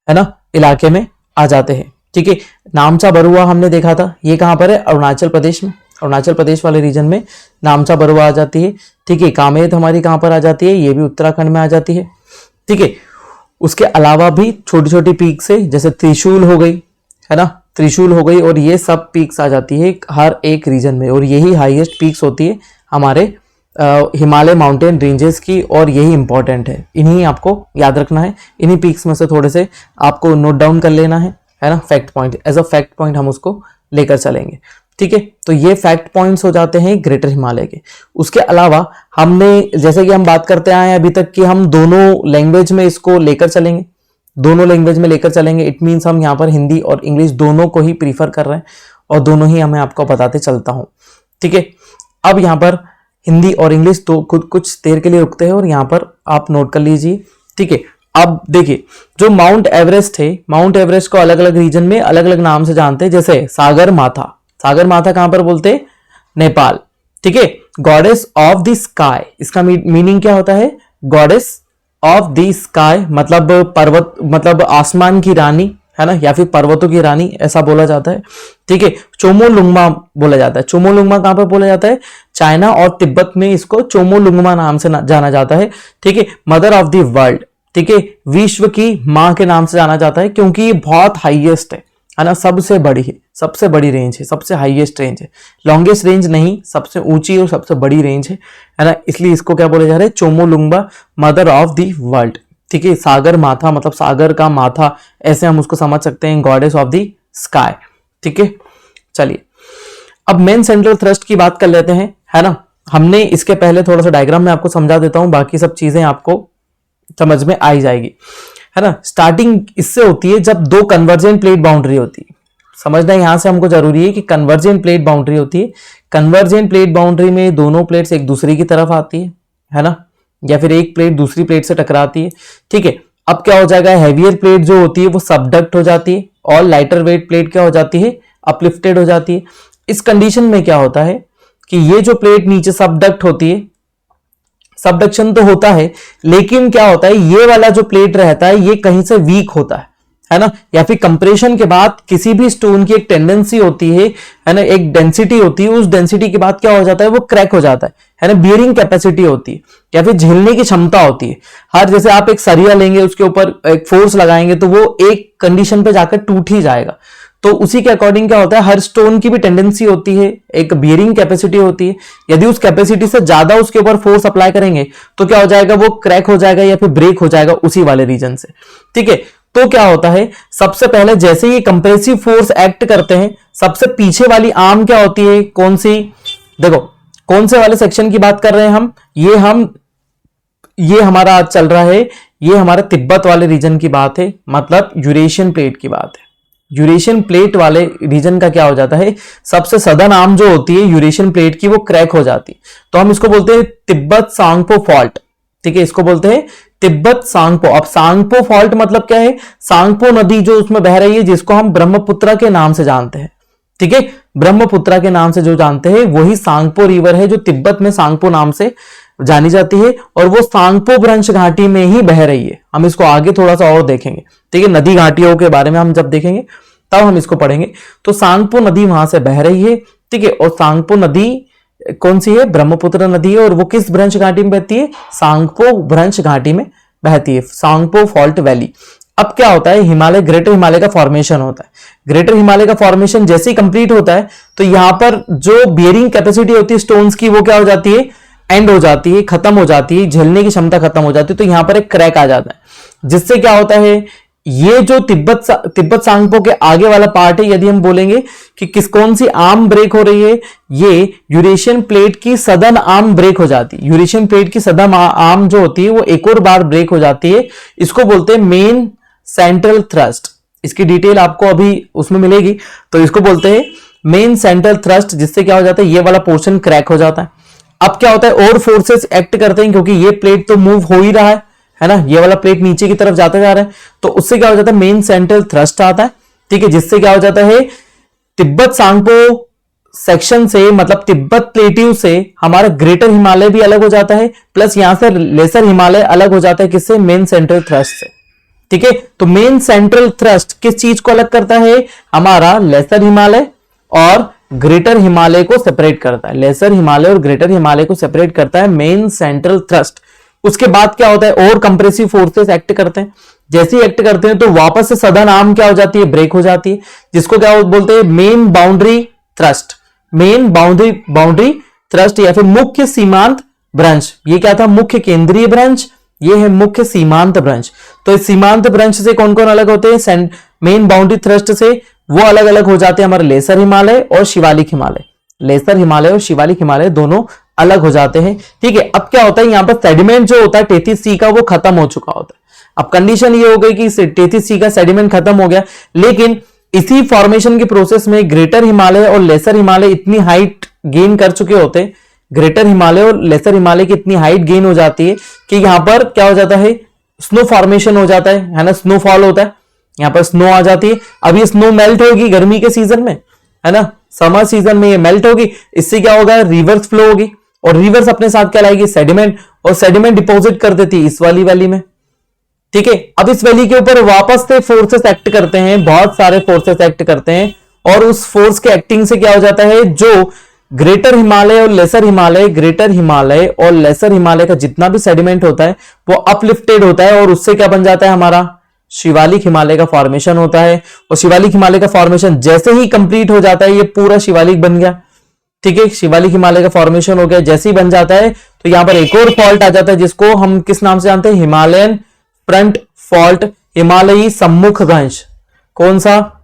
है ना इलाके में आ जाते हैं, ठीक है। नामचा बरुआ हमने देखा था, ये कहां पर है, अरुणाचल प्रदेश में, अरुणाचल प्रदेश वाले रीजन में नामचा बरुआ आ जाती है, ठीक है। कामेत हमारी कहां पर आ जाती है, ये भी उत्तराखंड में आ जाती है, ठीक है। उसके अलावा भी छोटी छोटी पीक्स है, जैसे त्रिशूल हो गई है ना, त्रिशूल हो गई, और ये सब पीक्स आ जाती है हर एक रीजन में, और यही हाईएस्ट पीक्स होती है हमारे हिमालय माउंटेन रेंजेस की, और यही इंपॉर्टेंट है। इन्हीं आपको याद रखना है, इन्हीं पीक्स में से थोड़े से आपको नोट डाउन कर लेना है ना, fact point, as a fact point हम उसको लेकर चलेंगे, ठीक है। तो ये फैक्ट पॉइंट्स हो जाते हैं ग्रेटर हिमालय के। उसके अलावा हमने, जैसे कि हम बात करते आए हैं अभी तक कि हम दोनों लैंग्वेज में इसको लेकर चलेंगे, दोनों लैंग्वेज में लेकर चलेंगे। इट मीन्स हम यहाँ पर हिंदी और इंग्लिश दोनों को ही प्रीफर कर रहे हैं, और दोनों ही हमें आपको बताते चलता हूं, ठीक है। अब यहाँ पर हिंदी और इंग्लिश तो खुद कुछ देर के लिए रुकते हैं, और यहाँ पर आप नोट कर लीजिए, ठीक है। अब देखिए जो माउंट एवरेस्ट है, माउंट एवरेस्ट को अलग अलग रीजन में अलग अलग नाम से जानते हैं, जैसे सागर माथा कहां पर बोलते हैं, नेपाल, ठीक है। गॉडेस ऑफ द स्काई, इसका मीनिंग क्या होता है, गॉडेस ऑफ द स्काई मतलब पर्वत, मतलब आसमान की रानी है ना, या फिर पर्वतों की रानी ऐसा बोला जाता है, ठीक है। चोमोलुंगमा बोला जाता है, चोमोलुंगमा कहां पर बोला जाता है, चाइना और तिब्बत में इसको चोमोलुंगमा नाम से जाना जाता है, ठीक है। मदर ऑफ द वर्ल्ड, ठीक है, विश्व की मां के नाम से जाना जाता है, क्योंकि ये बहुत हाईएस्ट है ना, सबसे बड़ी रेंज है, सबसे हाईएस्ट रेंज है, लॉन्गेस्ट रेंज नहीं, सबसे ऊंची और सबसे बड़ी रेंज है ना, इसलिए इसको क्या बोले जा रहे हैं, Chomolungma, mother of the world, ठीक है। सागर माथा मतलब सागर का माथा, ऐसे हम उसको समझ सकते हैं, गॉडेस ऑफ द स्काई, ठीक है। चलिए अब मेन सेंट्रल थ्रस्ट की बात कर लेते हैं, है ना। हमने इसके पहले थोड़ा सा डायग्राम में आपको समझा देता हूं, बाकी सब चीजें आपको समझ में आई जाएगी, है ना। स्टार्टिंग इससे होती है जब दो कन्वर्जेंट प्लेट बाउंड्री होती है, समझना यहां से हमको जरूरी है कि कन्वर्जेंट प्लेट बाउंड्री होती है। कन्वर्जेंट प्लेट बाउंड्री में दोनों प्लेट्स एक दूसरे की तरफ आती है ना, या फिर एक प्लेट दूसरी प्लेट से टकराती है, ठीक है। अब क्या हो जाएगा, हैवियर प्लेट जो होती है वो सबडक्ट हो जाती है, और लाइटर वेट प्लेट क्या हो जाती है, अपलिफ्टेड हो जाती है। इस कंडीशन में क्या होता है कि ये जो प्लेट नीचे सबडक्ट होती है, सबडक्शन तो होता है, लेकिन क्या होता है, ये वाला जो प्लेट रहता है ये कहीं से वीक होता है ना, या फिर कंप्रेशन के बाद किसी भी स्टोन की एक टेंडेंसी होती है ना, एक डेंसिटी होती है, उस डेंसिटी के बाद क्या हो जाता है, वो क्रैक हो जाता है ना, बियरिंग कैपेसिटी होती है या फिर झेलने की क्षमता होती है। हर जैसे आप एक सरिया लेंगे, उसके ऊपर एक फोर्स लगाएंगे तो वो एक कंडीशन पे जाकर टूट ही जाएगा, तो उसी के अकॉर्डिंग क्या होता है, हर स्टोन की भी टेंडेंसी होती है, एक बियरिंग कैपेसिटी होती है। यदि उस कैपेसिटी से ज्यादा उसके ऊपर फोर्स अप्लाई करेंगे तो क्या हो जाएगा, वो क्रैक हो जाएगा या फिर ब्रेक हो जाएगा उसी वाले रीजन से, ठीक है। तो क्या होता है, सबसे पहले जैसे ये कंप्रेसिव फोर्स एक्ट करते हैं, सबसे पीछे वाली आर्म क्या होती है, कौन सी, देखो कौन से वाले सेक्शन की बात कर रहे हैं हम, ये हमारा आज चल रहा है, ये हमारे तिब्बत वाले रीजन की बात है, मतलब यूरेशियन प्लेट की बात है। यूरेशियन प्लेट वाले रीजन का क्या हो जाता है, सबसे सदर्न आर्म जो होती है यूरेशियन प्लेट की वो क्रैक हो जाती है, तो हम इसको बोलते हैं तिब्बत सांगपो फॉल्ट, ठीक है, इसको बोलते हैं तिब्बत सांगपो। अब सांगपो फॉल्ट मतलब क्या है, सांगपो नदी जो उसमें बह रही है, जिसको हम ब्रह्मपुत्र के नाम से जानते हैं, ठीक है। ब्रह्मपुत्रा के नाम से जो जानते हैं वही सांगपो रिवर है, जो तिब्बत में सांगपो नाम से जानी जाती है, और वो सांगपो भ्रंश घाटी में ही बह रही है। हम इसको आगे थोड़ा सा और देखेंगे, ठीक है। नदी घाटियों के बारे में हम जब देखेंगे तब हम इसको पढ़ेंगे। तो सांगपो नदी वहां से बह रही है, ठीक है। और सांगपो नदी कौन सी है? ब्रह्मपुत्र नदी है, और वो किस भ्रंश घाटी में बहती है? सांगपो भ्रंश घाटी में बहती है, सांगपो फॉल्ट वैली। अब क्या होता है, हिमालय, ग्रेटर हिमालय का फॉर्मेशन होता है। ग्रेटर हिमालय का फॉर्मेशन जैसे ही कंप्लीट होता है तो यहां पर जो बियरिंग कैपेसिटी होती है स्टोन्स की, वो क्या हो जाती है? एंड हो जाती है, खत्म हो जाती है, झेलने की क्षमता खत्म हो जाती है। तो यहां पर एक क्रैक आ जाता है, जिससे क्या होता है, ये जो तिब्बत सांगपो के आगे वाला पार्ट है, यदि हम बोलेंगे कि कौन सी आर्म ब्रेक हो रही है, ये यूरेशियन प्लेट की सदर्न आर्म ब्रेक हो जाती है। यूरेशियन प्लेट की सदर्न आर्म जो होती है वो एक और बार ब्रेक हो जाती है। इसको बोलते हैं मेन सेंट्रल थ्रस्ट। इसकी डिटेल आपको अभी उसमें मिलेगी। तो इसको बोलते हैं मेन सेंट्रल थ्रस्ट, जिससे क्या हो जाता है, ये वाला पोर्शन क्रैक हो जाता है। अब क्या होता है, और फोर्सेस एक्ट करते हैं, क्योंकि ये प्लेट तो मूव हो ही रहा है ना, ये वाला प्लेट नीचे की तरफ जाता जा रहा है। तो उससे क्या हो जाता है, मेन सेंट्रल थ्रस्ट आता है, ठीक है। जिससे क्या हो जाता है, तिब्बत सांगपो सेक्शन से, मतलब तिब्बत प्लेट्यू से हमारा ग्रेटर हिमालय भी अलग हो जाता है, प्लस यहां से लेसर हिमालय अलग हो जाता है। किससे? मेन सेंट्रल थ्रस्ट से, ठीक है। तो मेन सेंट्रल थ्रस्ट किस चीज को अलग करता है? हमारा लेसर हिमालय और ग्रेटर हिमालय को सेपरेट करता है। लेसर हिमालय और ग्रेटर हिमालय को सेपरेट करता है मेन सेंट्रल थ्रस्ट। उसके बाद क्या होता है, और कंप्रेसिव फोर्सेस एक्ट करते हैं। जैसे ही एक्ट करते हैं तो वापस से सदर्न आर्म क्या हो जाती है, ब्रेक हो जाती है, जिसको क्या बोलते हैं, main boundary thrust. Main boundary thrust या फिर मुख्य सीमांत भ्रंश। ये क्या था? मुख्य केंद्रीय भ्रंश, ये है मुख्य सीमांत भ्रंश। तो इस सीमांत भ्रंश से कौन कौन अलग होते हैं? मेन बाउंड्री थ्रस्ट से वो अलग अलग हो जाते हैं हमारे लेसर हिमालय और शिवालिक हिमालय। लेसर हिमालय और शिवालिक हिमालय दोनों अलग हो जाते हैं, ठीक है। अब क्या होता है, यहां पर सेडिमेंट जो होता है 33C का, वो खत्म हो चुका होता है। अब कंडीशन ये हो गई कि 33C का सेडिमेंट खत्म हो गया, लेकिन इसी फॉर्मेशन के प्रोसेस में ग्रेटर हिमालय और लेसर हिमालय इतनी हाइट गेन कर चुके होते हैं, ग्रेटर हिमालय और लेसर हिमालय की इतनी हाइट गेन हो जाती है कि यहां पर क्या हो जाता है, स्नो फॉर्मेशन हो जाता है ना, स्नोफॉल होता है, यहां पर स्नो आ जाती है। अब ये स्नो मेल्ट होगी गर्मी के सीजन में, है ना, समर सीजन में ये मेल्ट होगी। इससे क्या होगा, रिवर्स फ्लो होगी, और रिवर्स अपने साथ क्या लाएगी, सेडिमेंट, और सेडिमेंट डिपॉजिट कर देती है इस वाली वैली में, ठीक है। अब इस वैली के ऊपर वापस से फोर्सेस एक्ट करते हैं, बहुत सारे फोर्सेस एक्ट करते हैं, और उस फोर्स के एक्टिंग से क्या हो जाता है, जो ग्रेटर हिमालय और लेसर हिमालय, ग्रेटर हिमालय और लेसर हिमालय का जितना भी सेडिमेंट होता है वो अपलिफ्टेड होता है, और उससे क्या बन जाता है, हमारा शिवालिक हिमालय का फॉर्मेशन होता है। और शिवालिक हिमालय का फॉर्मेशन जैसे ही कंप्लीट हो जाता है, ये पूरा शिवालिक बन गया, ठीक है। शिवालिक हिमालय का फॉर्मेशन हो गया, जैसे ही बन जाता है तो यहां पर एक और फॉल्ट आ जाता है, जिसको हम किस नाम से जानते हैं, हिमालयन फ्रंट फॉल्ट, हिमालयी सम्मुख भ्रंश। कौन सा?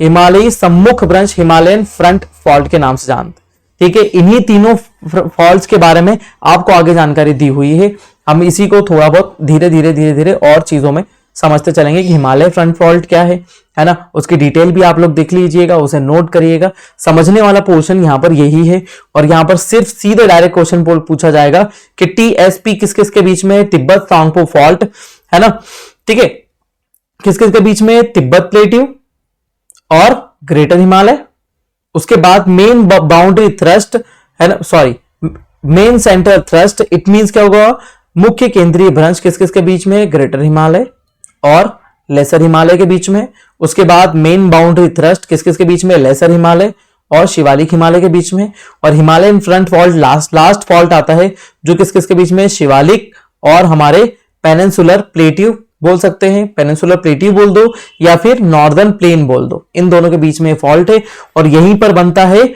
हिमालयी सम्मुख भ्रंश, हिमालयन फ्रंट फॉल्ट के नाम से जानते, ठीक है। इन्हीं तीनों फॉल्ट्स के बारे में आपको आगे जानकारी दी हुई है। हम इसी को थोड़ा बहुत धीरे धीरे और चीजों में समझते चलेंगे कि हिमालय फ्रंट फॉल्ट क्या है ना। उसकी डिटेल भी आप लोग देख लीजिएगा, उसे नोट करिएगा। समझने वाला पोर्शन यहां पर यही है, और यहां पर सिर्फ सीधे डायरेक्ट क्वेश्चन पूछा जाएगा कि टीएसपी किस किस के बीच में, तिब्बत सांगपो फॉल्ट, है ना, ठीक है। किस किस के बीच में, तिब्बत प्लेट्यू और ग्रेटर हिमालय। उसके बाद मेन बाउंड्री थ्रस्ट, है ना, sorry, main central thrust, it means क्या होगा, मुख्य केंद्रीय भ्रंश किस किस के बीच में, ग्रेटर हिमालय और लेसर हिमालय के बीच में। उसके बाद मेन बाउंड्री थ्रस्ट किस किस के बीच में, लेसर हिमालय और शिवालिक हिमालय के बीच में। और Himalayan front fault last fault आता है, जो किस किस के बीच में, शिवालिक और हमारे पेनिनसुलर प्लेट्यू बोल सकते हैं, पेनिनसुलर प्लेट्यू बोल दो या फिर नॉर्दर्न प्लेन बोल दो, इन दोनों के बीच में फॉल्ट है। और यहीं पर बनता है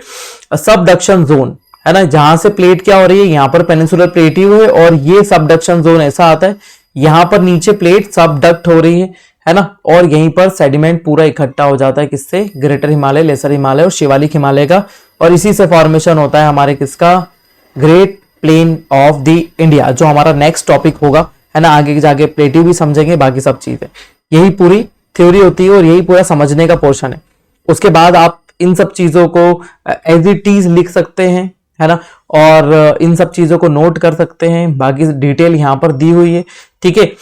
सबडक्शन जोन, है ना, जहां से प्लेट क्या हो रही है, यहां पर पेनिनसुलर प्लेट्यू है, और ये सबडक्शन जोन ऐसा आता है, यहां पर नीचे प्लेट सबडक्ट हो रही है ना, और यहीं पर सेडिमेंट पूरा इकट्ठा हो जाता है, किससे, ग्रेटर हिमालय, लेसर हिमालय और शिवालिक हिमालय का। और इसी से फॉर्मेशन होता है हमारे किसका, great plain of the India, जो हमारा नेक्स्ट टॉपिक होगा, है ना। आगे जाके प्लेट्यू भी समझेंगे, बाकी सब चीजें, यही पूरी थ्योरी होती है और यही पूरा समझने का पोर्शन है। उसके बाद आप इन सब चीजों को एज इट इज लिख सकते हैं, है ना, और इन सब चीजों को नोट कर सकते हैं। बाकी डिटेल यहां पर दी हुई है, ठीक है।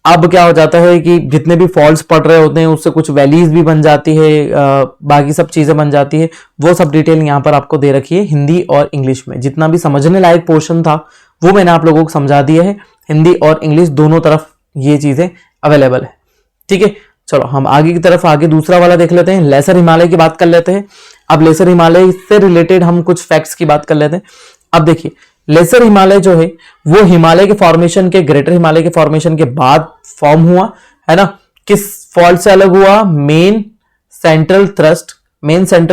अब क्या हो जाता है कि जितने भी फॉल्ट्स पड़ रहे होते हैं उससे कुछ वैलीज भी बन जाती है, बाकी सब चीजें बन जाती है। वो सब डिटेल यहाँ पर आपको दे रखी है हिंदी और इंग्लिश में। जितना भी समझने लायक पोर्शन था वो मैंने आप लोगों को समझा दिया है, हिंदी और इंग्लिश दोनों तरफ ये चीजें अवेलेबल है। ठीक है, चलो हम आगे की तरफ आगे दूसरा वाला देख लेते हैं, लेसर हिमालय की बात कर लेते हैं। अब लेसर हिमालय से रिलेटेड हम कुछ फैक्ट्स की बात कर लेते हैं। अब देखिए लेसर हिमालय जो है वो हिमालय के फॉर्मेशन के, ग्रेटर हिमालय के फॉर्मेशन के बाद फॉर्म हुआ है ना। किस फॉल्ट से अलग हुआ? मेन सेंट्रल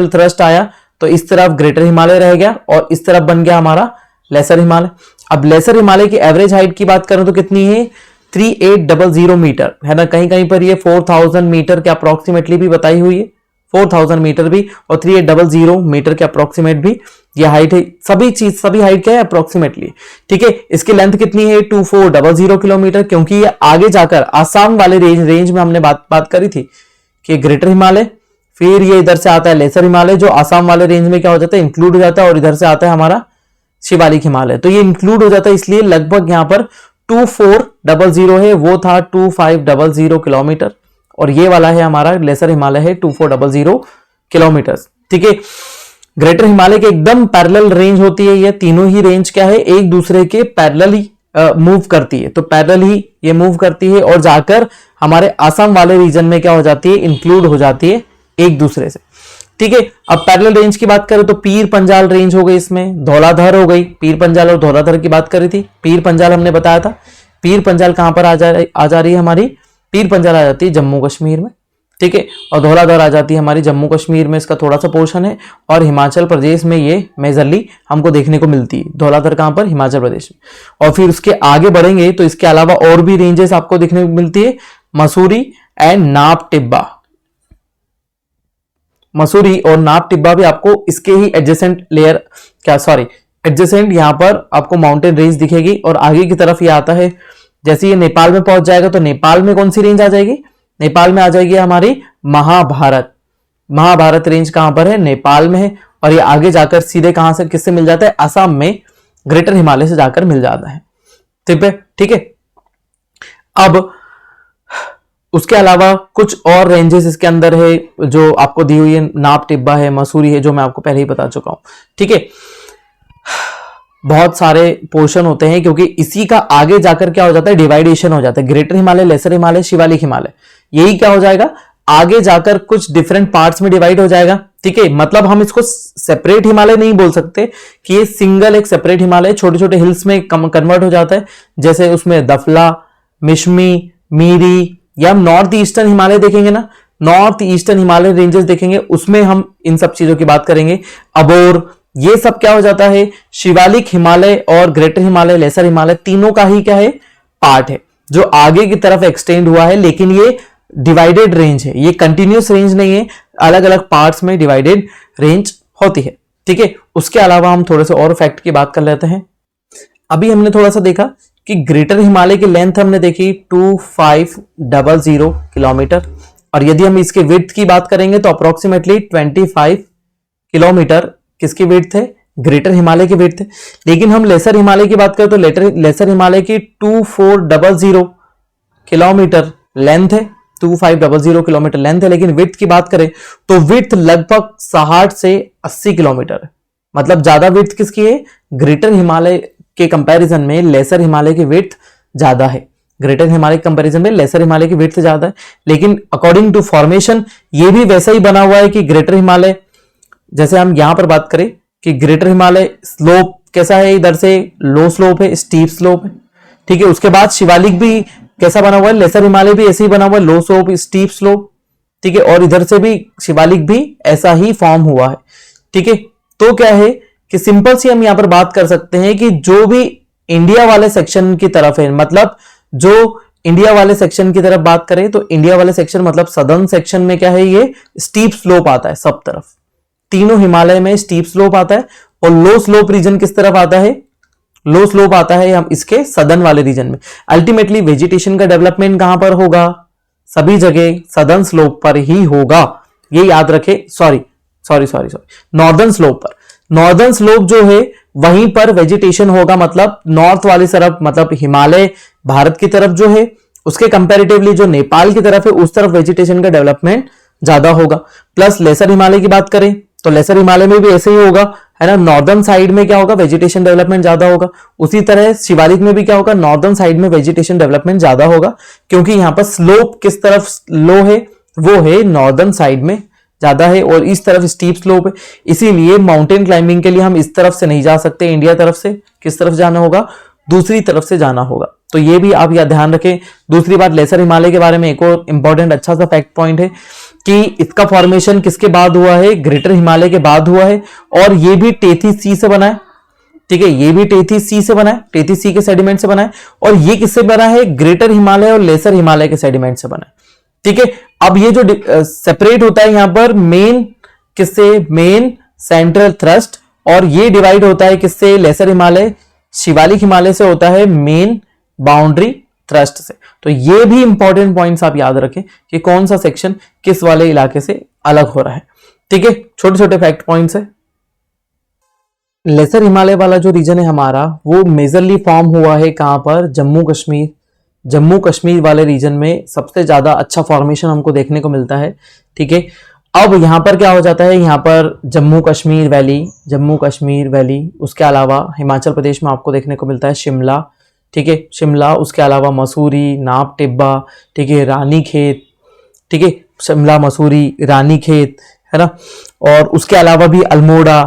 थ्रस्ट आया तो इस तरफ ग्रेटर हिमालय रह गया और इस तरफ बन गया हमारा लेसर हिमालय। अब लेसर हिमालय की एवरेज हाइट की बात करें तो कितनी है? 3800 मीटर है ना। कहीं कहीं पर ये 4000 मीटर के अप्रोक्सीमेटली भी बताई हुई है, 4000 मीटर भी और 3800 मीटर के अप्रोक्सीमेट भी ये हाइट है। सभी हाइट क्या है? अप्रोक्सीमेटली। ठीक है, इसकी लेंथ कितनी है? 2400 किलोमीटर, क्योंकि ये आगे जाकर आसाम वाले रेंज में हमने बात करी थी कि ग्रेटर हिमालय, फिर ये इधर से आता है लेसर हिमालय जो आसाम वाले रेंज में क्या हो जाता है? इंक्लूड हो जाता है, और इधर से आता है हमारा शिवालिक हिमालय, तो ये इंक्लूड हो जाता है। इसलिए लगभग यहां पर 2400 है, वो था 2500 किलोमीटर, और ये वाला है हमारा लेसर हिमालय है 2400 किलोमीटर। ठीक है, ग्रेटर हिमालय के एकदम पैरेलल रेंज होती है। ये तीनों ही रेंज क्या है? एक दूसरे के पैरेलल ही मूव करती है, तो पैरेलल ही ये मूव करती है और जाकर हमारे आसाम वाले रीजन में क्या हो जाती है? इंक्लूड हो जाती है एक दूसरे से। ठीक है, अब पैरेलल रेंज की बात करें तो पीर पंजाल रेंज हो गई, इसमें धौलाधर हो गई। पीर पंजाल और धौलाधर की बात करी थी। पीर पंजाल हमने बताया था, पीर पंजाल कहां पर आ जा रही है हमारी? पीर पंजाल आ जाती है जम्मू कश्मीर में। ठीक है, और धौलाधर आ जाती है हमारी जम्मू कश्मीर में, इसका थोड़ा सा पोर्शन है, और हिमाचल प्रदेश में ये मेजरली हमको देखने को मिलती है। धौलाधर कहां पर? हिमाचल प्रदेश में। और फिर उसके आगे बढ़ेंगे तो इसके अलावा और भी रेंजेस आपको देखने को मिलती है, मसूरी एंड नाप टिब्बा। मसूरी और नाप टिब्बा भी आपको इसके ही एडजेसेंट एडजेसेंट यहां पर आपको माउंटेन रेंज दिखेगी। और आगे की तरफ ये आता है, जैसे ये नेपाल में पहुंच जाएगा तो नेपाल में कौन सी रेंज आ जाएगी? नेपाल में आ जाएगी हमारी महाभारत रेंज कहां पर है? नेपाल में है। और ये आगे जाकर सीधे कहां से किससे मिल जाता है? असम में ग्रेटर हिमालय से जाकर मिल जाता है। ठीक है, अब उसके अलावा कुछ और रेंजेस इसके अंदर है जो आपको दी हुई है, नाप टिब्बा है, मसूरी है, जो मैं आपको पहले ही बता चुका हूं। ठीक है, बहुत सारे पोर्शन होते हैं क्योंकि इसी का आगे जाकर क्या हो जाता है? डिवाइडेशन हो जाता है। ग्रेटर हिमालय, लेसर हिमालय, शिवालिक हिमालय, यही क्या हो जाएगा? आगे जाकर कुछ डिफरेंट पार्ट्स में डिवाइड हो जाएगा। ठीक है, मतलब हम इसको सेपरेट हिमालय नहीं बोल सकते कि ये सिंगल एक सेपरेट हिमालय छोटे छोटे हिल्स में कन्वर्ट हो जाता है। जैसे उसमें दफला, मिशमी, मीरी, या हम नॉर्थ ईस्टर्न हिमालय देखेंगे ना, नॉर्थ ईस्टर्न हिमालय रेंजेस देखेंगे, उसमें हम इन सब चीजों की बात करेंगे। अबोर, ये सब क्या हो जाता है? शिवालिक हिमालय और ग्रेटर हिमालय, लेसर हिमालय, तीनों का ही क्या है? पार्ट है, जो आगे की तरफ एक्सटेंड हुआ है। लेकिन ये डिवाइडेड रेंज है, ये कंटिन्यूस रेंज नहीं है, अलग अलग पार्ट्स में डिवाइडेड रेंज होती है। ठीक है, उसके अलावा हम थोड़े से और फैक्ट की बात कर लेते हैं। अभी हमने थोड़ा सा देखा कि ग्रेटर हिमालय की लेंथ हमने देखी 2500 किलोमीटर, और यदि हम इसके विड्थ की बात करेंगे तो अप्रोक्सीमेटली 25 किलोमीटर किसकी विड्थ है? ग्रेटर हिमालय की विड्थ है। लेकिन हम लेसर हिमालय की बात करें तो लेसर हिमालय की 2400 किलोमीटर लेंथ है, 2500 किलोमीटर लेंथ है। लेकिन विड्थ की बात करें तो विड्थ लगभग 60 से 80 किलोमीटर है। मतलब ज्यादा विड्थ किसकी है? ग्रेटर हिमालय के कंपैरिजन में लेसर हिमालय की विड्थ ज्यादा है। ग्रेटर हिमालय के कंपैरिजन में लेसर हिमालय की विड्थ ज्यादा है। लेकिन अकॉर्डिंग टू फॉर्मेशन ये भी वैसा ही बना हुआ है कि ग्रेटर हिमालय, जैसे हम यहां पर बात करें कि ग्रेटर हिमालय स्लोप कैसा है? इधर से लो स्लोप है, स्टीप स्लोप है। ठीक है, उसके बाद शिवालिक भी कैसा बना हुआ है? लेसर हिमालय भी ऐसे ही बना हुआ है, लो स्लोप, स्टीप स्लोप। ठीक है, और इधर से भी शिवालिक भी ऐसा ही फॉर्म हुआ है। ठीक है, तो क्या है कि सिंपल सी हम यहां पर बात कर सकते हैं कि जो भी इंडिया वाले सेक्शन की तरफ है, मतलब जो इंडिया वाले सेक्शन की तरफ बात करें तो इंडिया वाले सेक्शन मतलब सदर्न सेक्शन में क्या है? ये स्टीप स्लोप आता है सब तरफ, तीनों हिमालय में स्टीप स्लोप आता है। और लो स्लोप रीजन किस तरफ आता है? लो स्लोप आता है हम इसके सदर्न वाले रीजन में। अल्टीमेटली वेजिटेशन का डेवलपमेंट कहां पर होगा? सभी जगह सदर्न स्लोप पर ही होगा, ये याद रखे। सॉरी, नॉर्दर्न स्लोप पर। नॉर्दर्न स्लोप जो है वहीं पर वेजिटेशन होगा, मतलब नॉर्थ वाली तरफ, मतलब हिमालय भारत की तरफ जो है उसके कंपैरेटिवली जो नेपाल की तरफ है उस तरफ वेजिटेशन का डेवलपमेंट ज्यादा होगा। प्लस लेसर हिमालय की बात करें तो लेसर हिमालय में भी ऐसे ही होगा, है ना, नॉर्दर्न साइड में क्या होगा, वेजिटेशन डेवलपमेंट ज्यादा होगा। उसी तरह शिवालिक में भी क्या होगा, नॉर्दर्न साइड में वेजिटेशन डेवलपमेंट ज्यादा होगा, क्योंकि यहां पर स्लोप किस तरफ लो है, वो है नॉर्दर्न साइड में ज्यादा है, और इस तरफ स्टीप स्लोप है। इसीलिए माउंटेन क्लाइंबिंग के लिए हम इस तरफ से नहीं जा सकते, इंडिया तरफ से किस तरफ जाना होगा, दूसरी तरफ से जाना होगा। तो ये भी आप यह ध्यान रखें। दूसरी बात, लेसर हिमालय के बारे में एक और इंपॉर्टेंट अच्छा सा फैक्ट पॉइंट है कि इसका फॉर्मेशन किसके बाद हुआ है, ग्रेटर हिमालय के बाद हुआ है, और ये भी टेथिस सी से बना है। ठीक है, ये भी टेथिस सी से बना है, टेथिस सी के सेडिमेंट से बना है, और ये किससे बना है, ग्रेटर हिमालय और लेसर हिमालय के सेडिमेंट से बना है। ठीक है, अब ये जो सेपरेट होता है यहां पर मेन किससे, मेन सेंट्रल थ्रस्ट, और ये डिवाइड होता है किससे, लेसर हिमालय शिवालिक हिमालय से होता है मेन बाउंड्री थ्रस्ट से। तो ये भी इंपॉर्टेंट पॉइंट्स आप याद रखें कि कौन सा सेक्शन किस वाले इलाके से अलग हो रहा है। ठीक है, छोटे छोटे फैक्ट पॉइंट्स है। लेसर हिमालय वाला जो रीजन है हमारा, वो मेजरली फॉर्म हुआ है कहां पर, जम्मू कश्मीर। जम्मू कश्मीर वाले रीजन में सबसे ज्यादा अच्छा फॉर्मेशन हमको देखने को मिलता है। ठीक है, अब यहां पर क्या हो जाता है, यहां पर जम्मू कश्मीर वैली, उसके अलावा हिमाचल प्रदेश में आपको देखने को मिलता है शिमला। ठीक है, शिमला, उसके अलावा मसूरी, नाप टिब्बा, ठीक है, रानीखेत। ठीक है, शिमला, मसूरी, रानीखेत, है ना, और उसके अलावा भी अल्मोड़ा,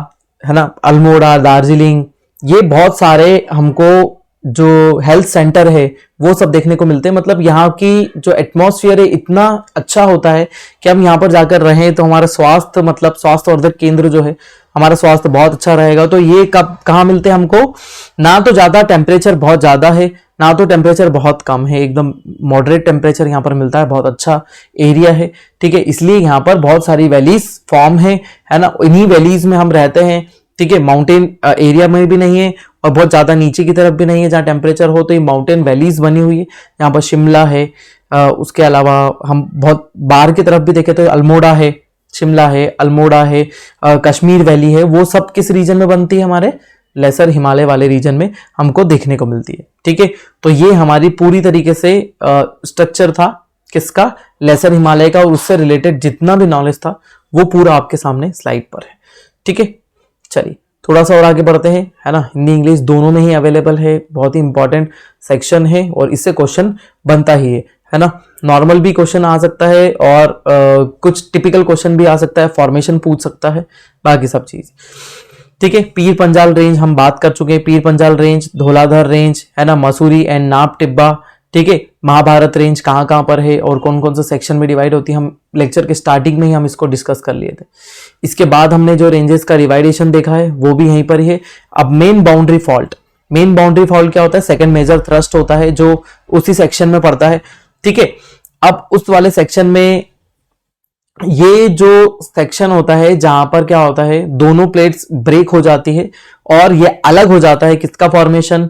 है ना, अल्मोड़ा, दार्जिलिंग, ये बहुत सारे हमको जो हेल्थ सेंटर है वो सब देखने को मिलते हैं। मतलब यहाँ की जो एटमॉस्फेयर है इतना अच्छा होता है कि हम यहाँ पर जाकर रहें तो हमारा स्वास्थ्य, मतलब स्वास्थ्य वर्धक केंद्र जो है, हमारा स्वास्थ्य बहुत अच्छा रहेगा। तो ये कब कहाँ मिलते हैं हमको, ना तो ज्यादा टेम्परेचर बहुत ज्यादा है, ना तो टेम्परेचर बहुत कम है, एकदम मॉडरेट टेम्परेचर यहाँ पर मिलता है, बहुत अच्छा एरिया है। ठीक है, इसलिए यहाँ पर बहुत सारी वैलीज फॉर्म है ना, इन्हीं वैलीज में हम रहते हैं। ठीक है, माउंटेन एरिया में भी नहीं है और बहुत ज्यादा नीचे की तरफ भी नहीं है जहाँ टेम्परेचर हो, तो ये माउंटेन वैलीज बनी हुई है। यहाँ पर शिमला है, उसके अलावा हम बहुत बाहर की तरफ भी देखें तो अल्मोड़ा है, शिमला है, अल्मोड़ा है, कश्मीर वैली है, वो सब किस रीजन में बनती है, हमारे लेसर हिमालय वाले रीजन में हमको देखने को मिलती है। ठीक है, तो ये हमारी पूरी तरीके से स्ट्रक्चर था किसका, लेसर हिमालय का, और उससे रिलेटेड जितना भी नॉलेज था वो पूरा आपके सामने स्लाइड पर है। ठीक है, चलिए थोड़ा सा और आगे बढ़ते हैं, है ना। हिंदी इंग्लिश दोनों में ही अवेलेबल है, बहुत ही इंपॉर्टेंट सेक्शन है और इससे क्वेश्चन बनता ही है ना। नॉर्मल भी क्वेश्चन आ सकता है और कुछ टिपिकल क्वेश्चन भी आ सकता है, फॉर्मेशन पूछ सकता है, बाकी सब चीज। ठीक है, पीर पंजाल रेंज हम बात कर चुके हैं, पीर पंजाल रेंज, धौलाधर रेंज, है ना, मसूरी एंड नाप टिब्बा। ठीक है, महाभारत रेंज कहाँ कहाँ पर है और कौन कौन से सेक्शन में डिवाइड होती है, हम लेक्चर के स्टार्टिंग में ही हम इसको डिस्कस कर लिए थे। इसके बाद हमने जो रेंजेस का डिवाइडेशन देखा है वो भी यहीं पर ही है। अब main boundary fault, main boundary fault क्या होता है, सेकंड मेजर थ्रस्ट होता है जो उसी सेक्शन में पड़ता है। ठीक है, अब उस वाले सेक्शन में ये जो सेक्शन होता है जहां पर क्या होता है, दोनों प्लेट्स ब्रेक हो जाती है और ये अलग हो जाता है, किसका फॉर्मेशन,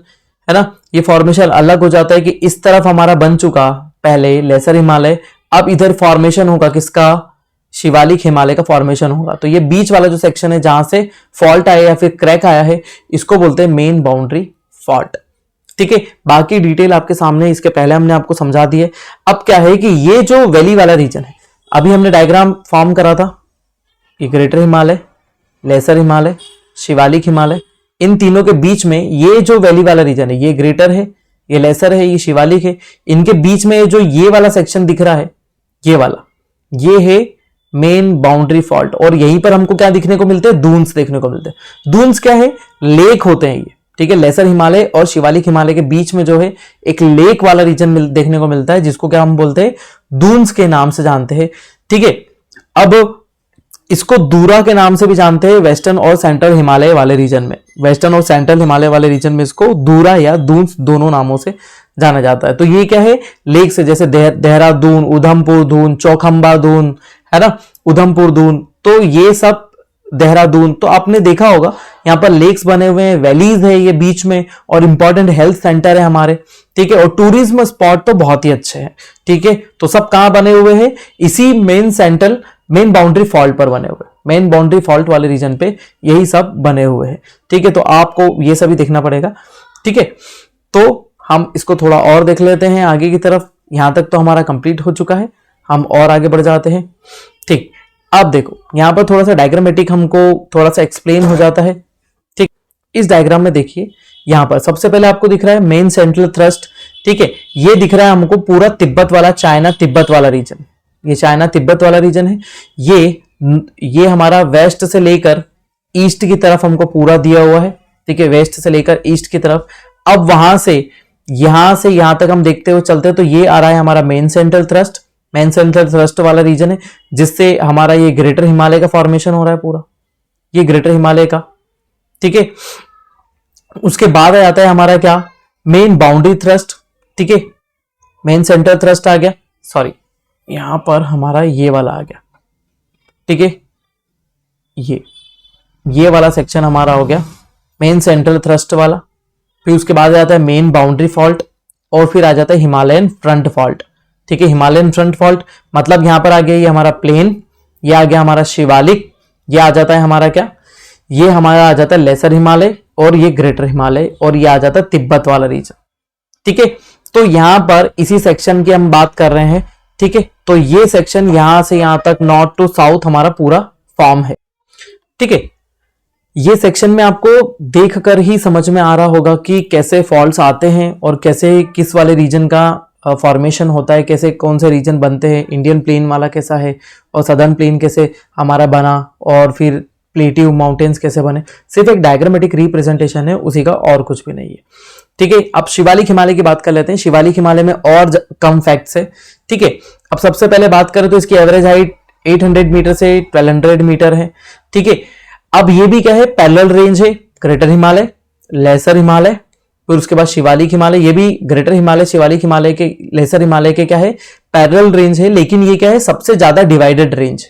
है ना, ये फॉर्मेशन अलग हो जाता है कि इस तरफ हमारा बन चुका पहले लेसर हिमालय, अब इधर फॉर्मेशन होगा किसका, शिवालिक हिमालय का फॉर्मेशन होगा। तो ये बीच वाला जो सेक्शन है जहां से फॉल्ट आया या फिर क्रैक आया है, इसको बोलते हैं मेन बाउंड्री फॉल्ट। ठीक है, बाकी डिटेल आपके सामने, इसके पहले हमने आपको समझा दी है। अब क्या है कि ये जो वैली वाला रीजन है, अभी हमने डायग्राम फॉर्म करा था कि ग्रेटर हिमालय, लेसर हिमालय, शिवालिक हिमालय, इन तीनों के बीच में ये जो वैली वाला रीजन है, ये ग्रेटर है, ये लेसर है, ये शिवालिक है, इनके बीच में जो ये वाला सेक्शन दिख रहा है, ये वाला, ये है मेन बाउंड्री फॉल्ट। और यहीं पर हमको क्या दिखने को मिलते हैं, दून्स देखने को मिलते हैं। दून्स क्या है, लेक होते हैं ये। ठीक है, लेसर हिमालय और शिवालिक हिमालय के बीच में जो है एक लेक वाला रीजन देखने को मिलता है, जिसको क्या हम बोलते हैं, दून्स के नाम से जानते हैं। ठीक है, अब इसको दूरा के नाम से भी जानते हैं, वेस्टर्न और सेंट्रल हिमालय वाले रीजन में, वेस्टर्न और सेंट्रल हिमालय वाले रीजन में इसको दूरा या दून्स दोनों नामों से जाना जाता है। तो ये क्या है, लेक से, जैसे देहरादून, उधमपुर दून, चौखंबा दून, है ना, उधमपुर दून, तो ये सब देहरादून। तो आपने देखा होगा यहाँ पर लेक्स बने हुए हैं, वैलीज है ये बीच में, और इंपॉर्टेंट हेल्थ सेंटर है हमारे। ठीक है, और टूरिज्म स्पॉट तो बहुत ही अच्छे हैं। ठीक है, तो सब कहां बने हुए हैं, इसी मेन बाउंड्री फॉल्ट पर बने हुए, मेन बाउंड्री फॉल्ट वाले रीजन पे यही सब बने हुए हैं। ठीक है, तो आपको ये सभी देखना पड़ेगा। ठीक है, तो हम इसको थोड़ा और देख लेते हैं आगे की तरफ। यहां तक तो हमारा कंप्लीट हो चुका है, हम और आगे बढ़ जाते हैं। ठीक, अब देखो यहां पर थोड़ा सा डायग्रामेटिक हमको थोड़ा सा एक्सप्लेन हो जाता है। ठीक, इस डायग्राम में देखिए, यहां पर सबसे पहले आपको दिख रहा है मेन सेंट्रल थ्रस्ट। ठीक है, ये दिख रहा है हमको पूरा तिब्बत वाला, चाइना तिब्बत वाला रीजन, ये चाइना तिब्बत वाला रीजन है। ये हमारा वेस्ट से लेकर ईस्ट की तरफ हमको पूरा दिया हुआ है। ठीक है, वेस्ट से लेकर ईस्ट की तरफ। अब वहां से यहां तक हम देखते हुए चलते हैं तो ये आ रहा है हमारा main central thrust, main central thrust वाला रीजन है, जिससे हमारा ये ग्रेटर हिमालय का फॉर्मेशन हो रहा है पूरा, ये ग्रेटर हिमालय का। ठीक है, उसके बाद आ जाता है हमारा क्या, मेन बाउंड्री थ्रस्ट। ठीक है, मेन सेंट्रल थ्रस्ट आ गया, सॉरी यहां पर हमारा ये वाला आ गया। ठीक है, ये वाला सेक्शन हमारा हो गया मेन सेंट्रल थ्रस्ट वाला। फिर उसके बाद आ जाता है मेन बाउंड्री फॉल्ट, और फिर आ जाता है हिमालयन फ्रंट फॉल्ट। ठीक है, हिमालयन फ्रंट फॉल्ट मतलब यहां पर आ गया ये हमारा प्लेन, ये आ गया हमारा शिवालिक, ये आ जाता है हमारा क्या, ये हमारा आ जाता है लेसर हिमालय, और ये ग्रेटर हिमालय, और ये आ जाता है तिब्बत वाला रीजन। ठीक है, तो यहां पर इसी सेक्शन की हम बात कर रहे हैं। ठीक है, तो ये सेक्शन यहां से यहां तक नॉर्थ टू साउथ हमारा पूरा फॉर्म है। ठीक है, ये सेक्शन में आपको देखकर ही समझ में आ रहा होगा कि कैसे फॉल्ट्स आते हैं और कैसे किस वाले रीजन का फॉर्मेशन होता है, कैसे कौन से रीजन बनते हैं, इंडियन प्लेन वाला कैसा है और सदर्न प्लेन कैसे हमारा बना, और फिर प्लेटिव माउंटेन्स कैसे बने। सिर्फ एक डायग्रामेटिक रिप्रेजेंटेशन है उसी का, और कुछ भी नहीं है। ठीक है, अब शिवालिक हिमालय की बात कर लेते हैं। शिवालिक हिमालय में और कम फैक्ट्स है। ठीक है, अब सबसे पहले बात करें तो इसकी एवरेज हाइट 800 मीटर से 1200 मीटर है। ठीक है, अब ये भी क्या है, पैरेलल रेंज है, ग्रेटर हिमालय, लेसर हिमालय, फिर उसके बाद शिवालिक हिमालय। ये भी ग्रेटर हिमालय, शिवालिक हिमालय के, लेसर हिमालय के क्या है, पैरेलल रेंज है, लेकिन ये क्या है, सबसे ज्यादा डिवाइडेड रेंज,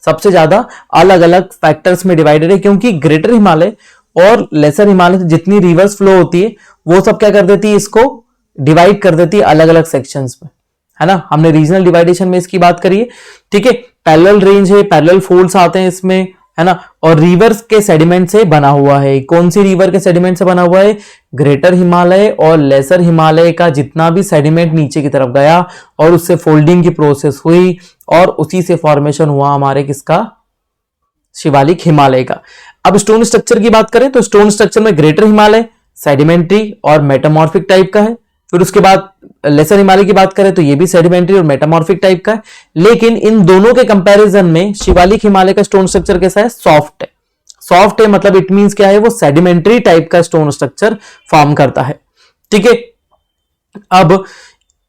सबसे ज्यादा अलग अलग फैक्टर्स में डिवाइडेड है, क्योंकि ग्रेटर हिमालय और लेसर हिमालय से जितनी रिवर्स फ्लो होती है वो सब क्या कर देती है, इसको डिवाइड कर देती है अलग अलग सेक्शंस में, है ना। हमने रीजनल डिवाइडेशन में इसकी बात करी है। ठीक है, पैरेलल रेंज है, पैरेलल फोल्ड्स आते हैं इसमें, है ना, और रिवर्स के सेडिमेंट से बना हुआ है। कौन सी रिवर के सेडिमेंट से बना हुआ है, ग्रेटर हिमालय और लेसर हिमालय का जितना भी सेडिमेंट नीचे की तरफ गया और उससे फोल्डिंग की प्रोसेस हुई और उसी से फॉर्मेशन हुआ हमारे किसका, शिवालिक हिमालय का। अब स्टोन स्ट्रक्चर की बात करें तो स्टोन स्ट्रक्चर में ग्रेटर हिमालय सेडिमेंट्री और मेटामॉर्फिक टाइप का है। फिर उसके बाद लेसर हिमालय की बात करें तो ये भी सेडिमेंट्री और मेटामॉर्फिक टाइप का है। लेकिन इन दोनों के कंपैरिजन में शिवालिक हिमालय का स्टोन स्ट्रक्चर कैसा है, सॉफ्ट है। सॉफ्ट है मतलब इट मींस क्या है, वो सेडिमेंट्री टाइप का स्टोन स्ट्रक्चर फॉर्म करता है। ठीक है, अब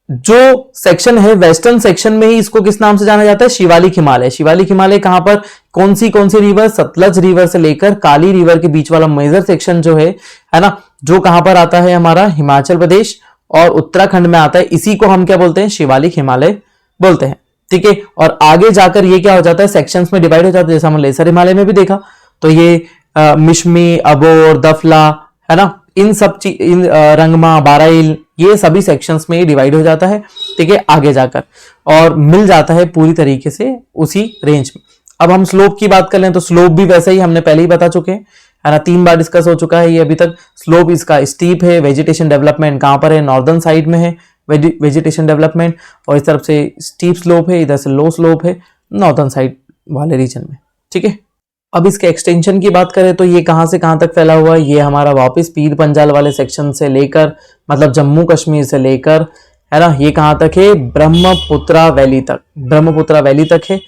जो सेक्शन है वेस्टर्न सेक्शन में ही इसको किस नाम से जाना जाता है, शिवालिक हिमालय। शिवालिक हिमालय कहां पर, कौन सी रिवर, सतलज रिवर से लेकर काली रिवर के बीच वाला मेजर सेक्शन जो है ना, जो कहां पर आता है, हमारा हिमाचल प्रदेश और उत्तराखंड में आता है। इसी को हम क्या बोलते हैं, शिवालिक हिमालय बोलते हैं। ठीक है, और आगे जाकर ये क्या हो जाता है, सेक्शंस में डिवाइड हो जाता है। जैसा हमने लेसर हिमालय में भी देखा तो ये मिशमी, अबोर, दफला, है ना, इन सब इन रंगमा, बाराइल, ये सभी सेक्शंस में डिवाइड हो जाता है। ठीक है, आगे जाकर और मिल जाता है पूरी तरीके से उसी रेंज में। अब हम स्लोप की बात कर लें तो स्लोप भी वैसे ही हमने पहले ही बता चुके हैं, है ना, 3 बार डिस्कस हो चुका है ये अभी तक। स्लोप इसका स्टीप है, वेजिटेशन डेवलपमेंट कहां पर है, नॉर्दर्न साइड में है वेजिटेशन डेवलपमेंट, और इस तरफ से स्टीप स्लोप है, इधर से लो स्लोप है नॉर्दर्न साइड वाले रीजन में। ठीक है, अब इसके एक्सटेंशन की बात करें तो ये कहां से कहां तक फैला हुआ है, ये हमारा वापस पीर पंजाल वाले सेक्शन से लेकर, मतलब जम्मू कश्मीर से लेकर, है ना, ये कहां तक है, ब्रह्मपुत्रा वैली तक, ब्रह्मपुत्रा वैली तक है।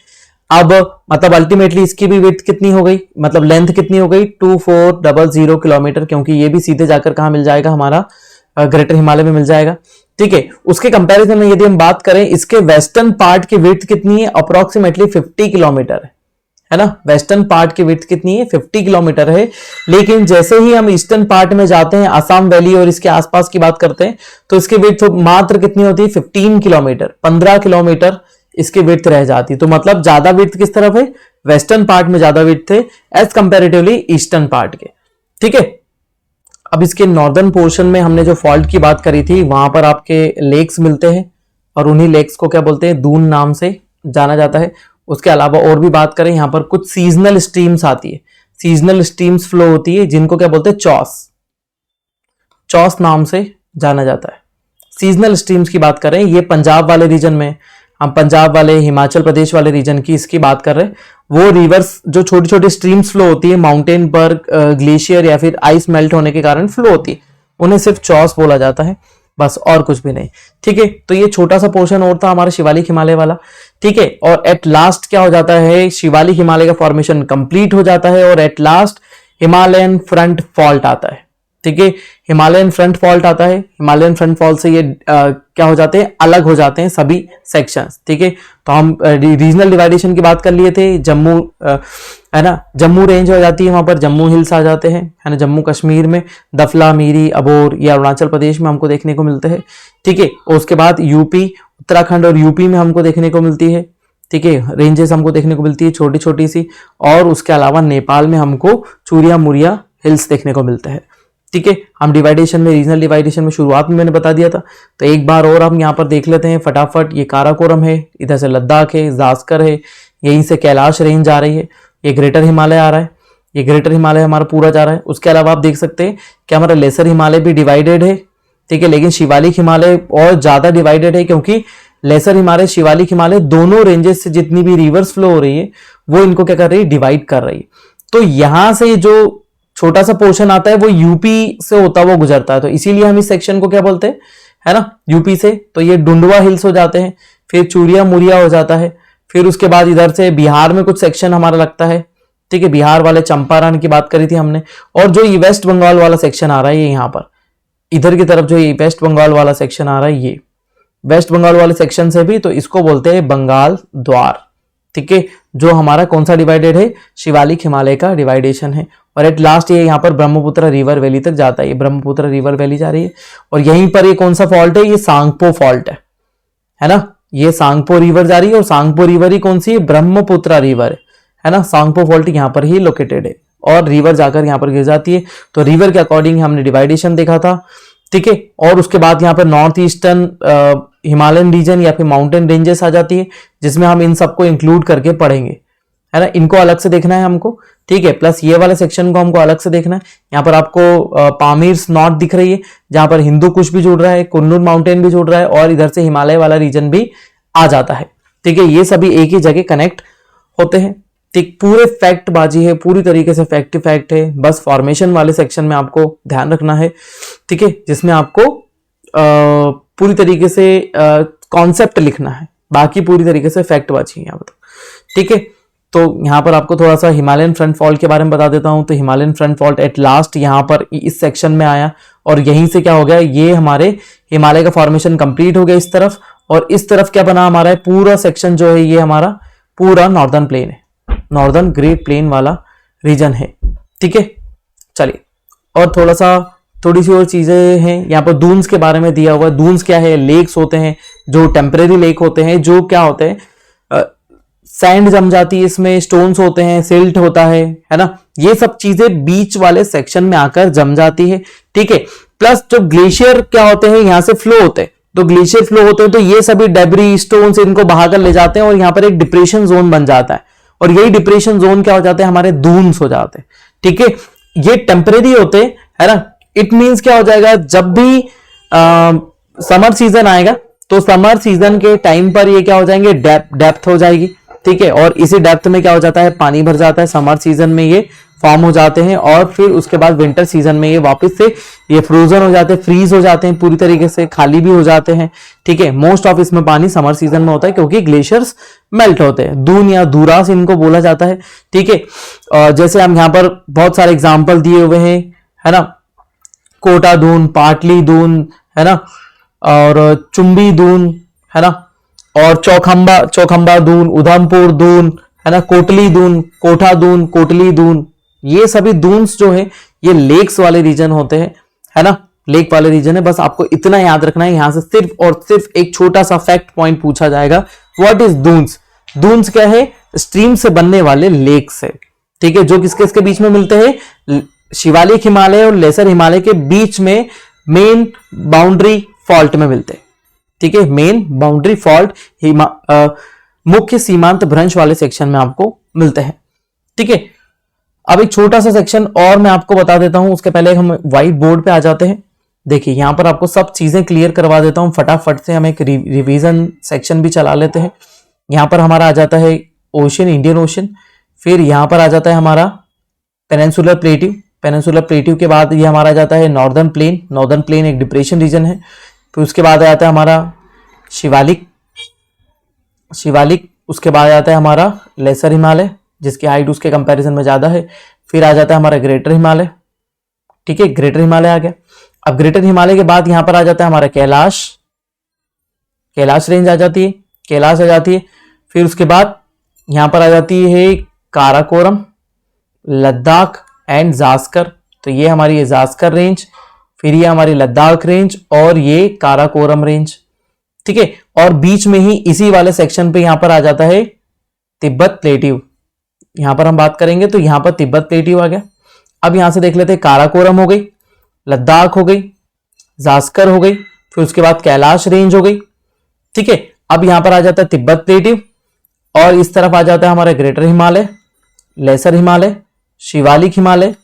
अब मतलब अल्टीमेटली इसकी भी विड्थ कितनी हो गई, मतलब लेंथ कितनी हो गई, 2400 किलोमीटर, क्योंकि ये भी सीधे जाकर कहां मिल जाएगा, हमारा ग्रेटर हिमालय में मिल जाएगा। ठीक है, उसके कंपैरिजन में यदि हम बात करें, इसके वेस्टर्न पार्ट की विड्थ कितनी है, अप्रोक्सीमेटली 50 किलोमीटर है ना। वेस्टर्न पार्ट की विड्थ कितनी है, 50 किलोमीटर है। लेकिन जैसे ही हम ईस्टर्न पार्ट में जाते हैं, असम वैली और इसके आसपास की बात करते हैं, तो इसकी विड्थ मात्र कितनी होती है, 15 किलोमीटर, 15 किलोमीटर इसकी विड्थ रह जाती। तो मतलब ज्यादा विड्थ किस तरफ है, वेस्टर्न पार्ट में ज्यादा विड्थ है एज कंपेरेटिवली ईस्टर्न पार्ट के। ठीक है, अब इसके नॉर्दर्न पोर्शन में हमने जो फॉल्ट की बात करी थी, वहां पर आपके लेक्स मिलते हैं और उन्हीं लेक्स को क्या बोलते हैं, दून नाम से जाना जाता है। उसके अलावा और भी बात करें, यहां पर कुछ सीजनल स्ट्रीम्स आती है, सीजनल स्ट्रीम्स फ्लो होती है, जिनको क्या बोलते हैं, चॉस, चॉस नाम से जाना जाता है। सीजनल स्ट्रीम्स की बात कर रहे हैं, ये पंजाब वाले रीजन में, हम पंजाब वाले हिमाचल प्रदेश वाले रीजन की इसकी बात कर रहे हैं। वो रिवर्स जो छोटी छोटी स्ट्रीम्स फ्लो होती है माउंटेन पर, ग्लेशियर या फिर आइस मेल्ट होने के कारण फ्लो होती है, उन्हें सिर्फ चॉस बोला जाता है, बस और कुछ भी नहीं। ठीक है, तो ये छोटा सा पोर्शन और था हमारा शिवालिक हिमालय वाला। ठीक है, और एट लास्ट क्या हो जाता है, शिवालिक हिमालय का फॉर्मेशन कंप्लीट हो जाता है और at last Himalayan front fault आता है। ठीक है, हिमालयन फ्रंट फॉल्ट आता है, हिमालयन फ्रंट फॉल्ट से ये क्या हो जाते हैं, अलग हो जाते हैं सभी सेक्शंस। ठीक है, तो हम रीजनल डिवाइडेशन की बात कर लिए थे, जम्मू है ना, जम्मू रेंज हो जाती है, वहां पर जम्मू हिल्स आ जाते हैं, है ना, जम्मू कश्मीर में दफला, मीरी, अबोर, या अरुणाचल प्रदेश में हमको देखने को मिलते हैं। ठीक है, और उसके बाद यूपी, उत्तराखंड और यूपी में हमको देखने को मिलती है। ठीक है, रेंजेस हमको देखने को मिलती है छोटी छोटी सी, और उसके अलावा नेपाल में हमको चूरिया मुरिया हिल्स देखने को मिलते हैं। ठीक है, हम डिवाइडेशन में, रीजनल डिवाइडेशन में शुरुआत में मैंने बता दिया था, तो एक बार और हम यहाँ पर देख लेते हैं फटाफट। ये काराकोरम है, इधर से लद्दाख है, जास्कर है, यहीं से कैलाश रेंज आ रही है, ये ग्रेटर हिमालय आ रहा है, ये ग्रेटर हिमालय हमारा पूरा जा रहा है। उसके अलावा आप देख सकते हैं कि हमारा लेसर हिमालय भी डिवाइडेड है। ठीक है, लेकिन शिवालिक हिमालय और ज्यादा डिवाइडेड है, क्योंकि लेसर हिमालय, शिवालिक हिमालय दोनों रेंजेस से जितनी भी रिवर्स फ्लो हो रही है वो इनको क्या कर रही है, डिवाइड कर रही है। तो यहां से जो छोटा सा पोर्शन आता है वो यूपी से होता हुआ गुजरता है, तो इसीलिए हम इस सेक्शन को क्या बोलते हैं, है ना, यूपी से। तो ये डुंडवा हिल्स हो जाते हैं, फिर चूरिया मुरिया हो जाता है, फिर उसके बाद इधर से बिहार में कुछ सेक्शन हमारा लगता है। ठीक है, बिहार वाले चंपारण की बात करी थी हमने, और जो ये वेस्ट बंगाल वाला सेक्शन आ रहा है, ये यहाँ पर इधर की तरफ जो ये वेस्ट बंगाल वाला सेक्शन आ रहा है, ये वेस्ट बंगाल वाले सेक्शन से भी, तो इसको बोलते हैं बंगाल द्वार। ठीक है, जो हमारा कौन सा डिवाइडेड है, शिवालिक हिमालय का डिवाइडेशन है। और एट लास्ट ये यहाँ पर ब्रह्मपुत्र रिवर वैली तक जाता है, ये ब्रह्मपुत्र रिवर वैली जा रही है, और यहीं पर ये कौन सा फॉल्ट है, ये सांगपो फॉल्ट है ना, ये सांगपो रिवर जा रही है, और सांगपो रिवर ही कौन सी है, ब्रह्मपुत्र रिवर है ना, सांगपो फॉल्ट यहाँ पर ही लोकेटेड है, और रिवर जाकर यहाँ पर गिर जाती है। तो रिवर के अकॉर्डिंग हमने डिवाइडेशन देखा था। ठीक है, और उसके बाद यहाँ पर नॉर्थ ईस्टर्न हिमालयन रीजन या फिर माउंटेन रेंजेस आ जाती है, जिसमें हम इन सबको इंक्लूड करके पढ़ेंगे, है ना, इनको अलग से देखना है हमको। ठीक है, प्लस ये वाले सेक्शन को हमको अलग से देखना है। यहाँ पर आपको पामीर्स नॉर्थ दिख रही है, जहां पर हिंदू कुश भी जुड़ रहा है, कुन्नूर माउंटेन भी जुड़ रहा है, और इधर से हिमालय वाला रीजन भी आ जाता है। ठीक है, ये सभी एक ही जगह कनेक्ट होते हैं। ठीक, पूरे फैक्ट बाजी है, पूरी तरीके से फैक्ट है, बस फॉर्मेशन वाले सेक्शन में आपको ध्यान रखना है। ठीक है, जिसमें आपको पूरी तरीके से कॉन्सेप्ट लिखना है, बाकी पूरी तरीके से फैक्ट बाजी है यहाँ पर। ठीक है, तो यहाँ पर आपको थोड़ा सा हिमालयन फ्रंट फॉल्ट के बारे में बता देता हूं। तो Himalayan front fault at last यहाँ पर इस सेक्शन में आया, और यहीं से क्या हो गया, ये हमारे हिमालय का फॉर्मेशन कंप्लीट हो गया इस तरफ, और इस तरफ क्या बना हमारा है, पूरा सेक्शन जो है ये हमारा पूरा नॉर्दर्न प्लेन है, नॉर्दर्न ग्रेट प्लेन वाला रीजन है। ठीक है, चलिए, और थोड़ी सी और चीजें हैं यहाँ पर। दून्स के बारे में दिया हुआ है। दून्स क्या है, लेक्स होते हैं जो टेम्परेरी लेक होते हैं, जो क्या होते हैं, सैंड जम जाती है इसमें, स्टोन्स होते हैं, सिल्ट होता है ना, ये सब चीजें बीच वाले सेक्शन में आकर जम जाती है। ठीक है, प्लस जो ग्लेशियर क्या होते हैं, यहां से फ्लो होते हैं, तो ग्लेशियर फ्लो होते हैं, तो ये सभी डेब्री, स्टोन्स इनको बहाकर ले जाते हैं, और यहाँ पर एक डिप्रेशन जोन बन जाता है, और यही डिप्रेशन जोन क्या हो जाते हैं, हमारे दून्स हो जाते हैं। ठीक है, ये टेम्परेरी होते हैं, है ना। इट मीन्स क्या हो जाएगा, जब भी समर सीजन आएगा, तो समर सीजन के टाइम पर ये क्या हो जाएंगे, डेप्थ हो जाएगी। ठीक है, और इसी डेप्थ में क्या हो जाता है, पानी भर जाता है, समर सीजन में ये फॉर्म हो जाते हैं, और फिर उसके बाद विंटर सीजन में ये वापस से ये फ्रोजन हो जाते हैं, फ्रीज हो जाते हैं, पूरी तरीके से खाली भी हो जाते हैं। ठीक है, मोस्ट ऑफ इसमें पानी समर सीजन में होता है, क्योंकि ग्लेशियर्स मेल्ट होते हैं, दून या दूरास इनको बोला जाता है। ठीक है, जैसे हम यहाँ पर बहुत सारे एग्जाम्पल दिए हुए हैं, है ना, कोटा दून, पाटली दून, है ना, और चुंबी दून, है ना, और चौखंबा दून, उधमपुर दून, है ना, कोटली दून, कोठा दून, कोटली दून, ये सभी दून्स जो है ये लेक्स वाले रीजन होते हैं, है ना, लेक वाले रीजन है। बस आपको इतना याद रखना है, यहां से सिर्फ और सिर्फ एक छोटा सा फैक्ट पॉइंट पूछा जाएगा, व्हाट इज दून्स। दून्स क्या है, स्ट्रीम से बनने वाले लेक्स है। ठीक है, जो किसके इसके बीच में मिलते हैं, शिवालिक हिमालय और लेसर हिमालय के बीच में मेन बाउंड्री फॉल्ट में मिलते हैं। ठीक है, मेन बाउंड्री फॉल्ट मुख्य सीमांत भ्रंश वाले सेक्शन में आपको मिलते हैं। ठीक है, अब एक छोटा सा सेक्शन और मैं आपको बता देता हूं, उसके पहले हम व्हाइट बोर्ड पे आ जाते हैं। देखिए यहाँ पर आपको सब चीजें क्लियर करवा देता हूँ फटाफट से, हम एक रिवीजन सेक्शन भी चला लेते हैं। यहाँ पर हमारा आ जाता है ओशन, इंडियन ओशन, फिर यहाँ पर आ जाता है हमारा पेनिनसुलर प्लेट्यू, पेनिनसुलर प्लेट्यू के बाद ये हमारा आ जाता है नॉर्दर्न प्लेन, नॉर्दर्न प्लेन एक डिप्रेशन रीजन है। फिर उसके बाद आ जाता है हमारा शिवालिक, शिवालिक, उसके बाद आ जाता है हमारा लेसर हिमालय जिसकी हाइट उसके कंपैरिजन में ज्यादा है। फिर आ जाता है हमारा ग्रेटर हिमालय, ठीक है, ग्रेटर हिमालय आ गया। अब ग्रेटर हिमालय के बाद यहां पर आ जाता है हमारा कैलाश, कैलाश रेंज आ जाती है, कैलाश आ जाती है। फिर उसके बाद यहां पर आ जाती है काराकोरम, लद्दाख एंड जास्कर, तो ये हमारी ये जास्कर रेंज, फिर ये हमारी लद्दाख रेंज और ये काराकोरम रेंज, ठीक है। और बीच में ही इसी वाले सेक्शन पे यहां पर आ जाता है तिब्बत प्लेट्यू, यहां पर हम बात करेंगे तो यहां पर तिब्बत प्लेट्यू आ गया। अब यहां से देख लेते हैं, काराकोरम हो गई, लद्दाख हो गई, जास्कर हो गई, फिर उसके बाद कैलाश रेंज हो गई, ठीक है। अब यहां पर आ जाता है तिब्बत प्लेट्यू और इस तरफ आ जाता है हमारा greater Himalaya, lesser Himalaya, Shivalik Himalaya,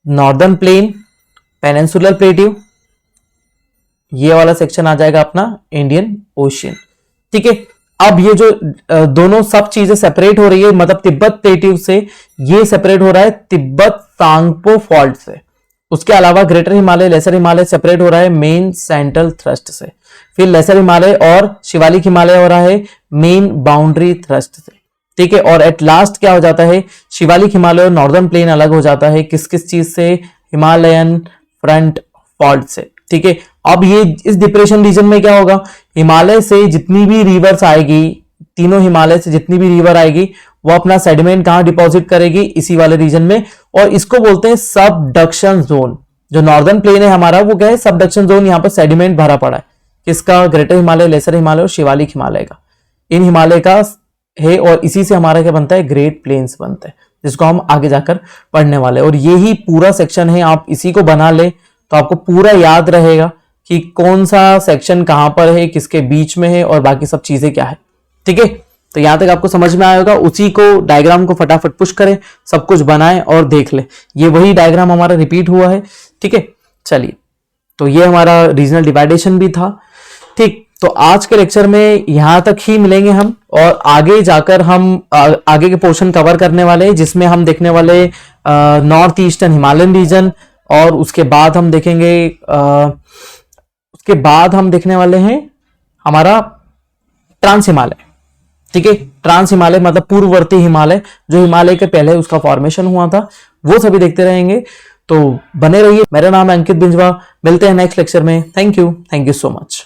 northern plain, peninsular plateau, ये वाला सेक्शन आ जाएगा अपना इंडियन ओशियन, ठीक है। अब ये जो दोनों सब चीजें सेपरेट हो रही है, मतलब तिब्बत प्लेट्यू से ये सेपरेट हो रहा है तिब्बत सांगपो फॉल्ट से। उसके अलावा greater Himalaya, lesser Himalaya separate हो रहा है मेन सेंट्रल थ्रस्ट से। फिर लेसर हिमालय और शिवालिक हिमालय हो रहा है मेन बाउंड्री थ्रस्ट से, ठीक है। और एट लास्ट क्या हो जाता है, शिवालिक हिमालय और नॉर्दर्न प्लेन अलग हो जाता है किस किस चीज से, हिमालयन फ्रंट फॉल्ट से, ठीक है। अब ये इस डिप्रेशन रीजन में क्या होगा, हिमालय से जितनी भी रिवर्स आएगी, तीनों हिमालय से जितनी भी रिवर आएगी वो अपना सेडिमेंट कहां डिपॉजिट करेगी, इसी वाले रीजन में, और इसको बोलते हैं सबडक्शन जोन। जो नॉर्दर्न प्लेन है हमारा वो क्या है, सबडक्शन जोन, यहां पर सेडिमेंट भरा पड़ा है किसका, ग्रेटर हिमालय, लेसर हिमालय और शिवालिक हिमालय का, इन हिमालय का है। और इसी से हमारा क्या बनता है, ग्रेट प्लेन्स बनते हैं, जिसको हम आगे जाकर पढ़ने वाले। और यही पूरा सेक्शन है, आप इसी को बना ले तो आपको पूरा याद रहेगा कि कौन सा सेक्शन कहां पर है, किसके बीच में है और बाकी सब चीजें क्या है, ठीक है। तो यहां तक आपको समझ में आएगा, उसी को डायग्राम को फटाफट पुश करें, सब कुछ बनाएं और देख ले, ये वही डायग्राम हमारा रिपीट हुआ है, ठीक है। चलिए, तो ये हमारा रीजनल डिवाइडेशन भी था, ठीक। तो आज के लेक्चर में यहां तक ही मिलेंगे हम, और आगे जाकर हम आगे के पोर्शन कवर करने वाले हैं, जिसमें हम देखने वाले नॉर्थ ईस्टर्न हिमालयन रीजन, और उसके बाद हम देखेंगे उसके बाद हम देखने वाले हैं हमारा ट्रांस हिमालय, ठीक है। ट्रांस हिमालय मतलब पूर्ववर्ती हिमालय, जो हिमालय के पहले उसका फॉर्मेशन हुआ था, वो सभी देखते रहेंगे। तो बने रहिए, मेरा नाम है अंकित बिंजवा, मिलते हैं नेक्स्ट लेक्चर में। Thank you so much.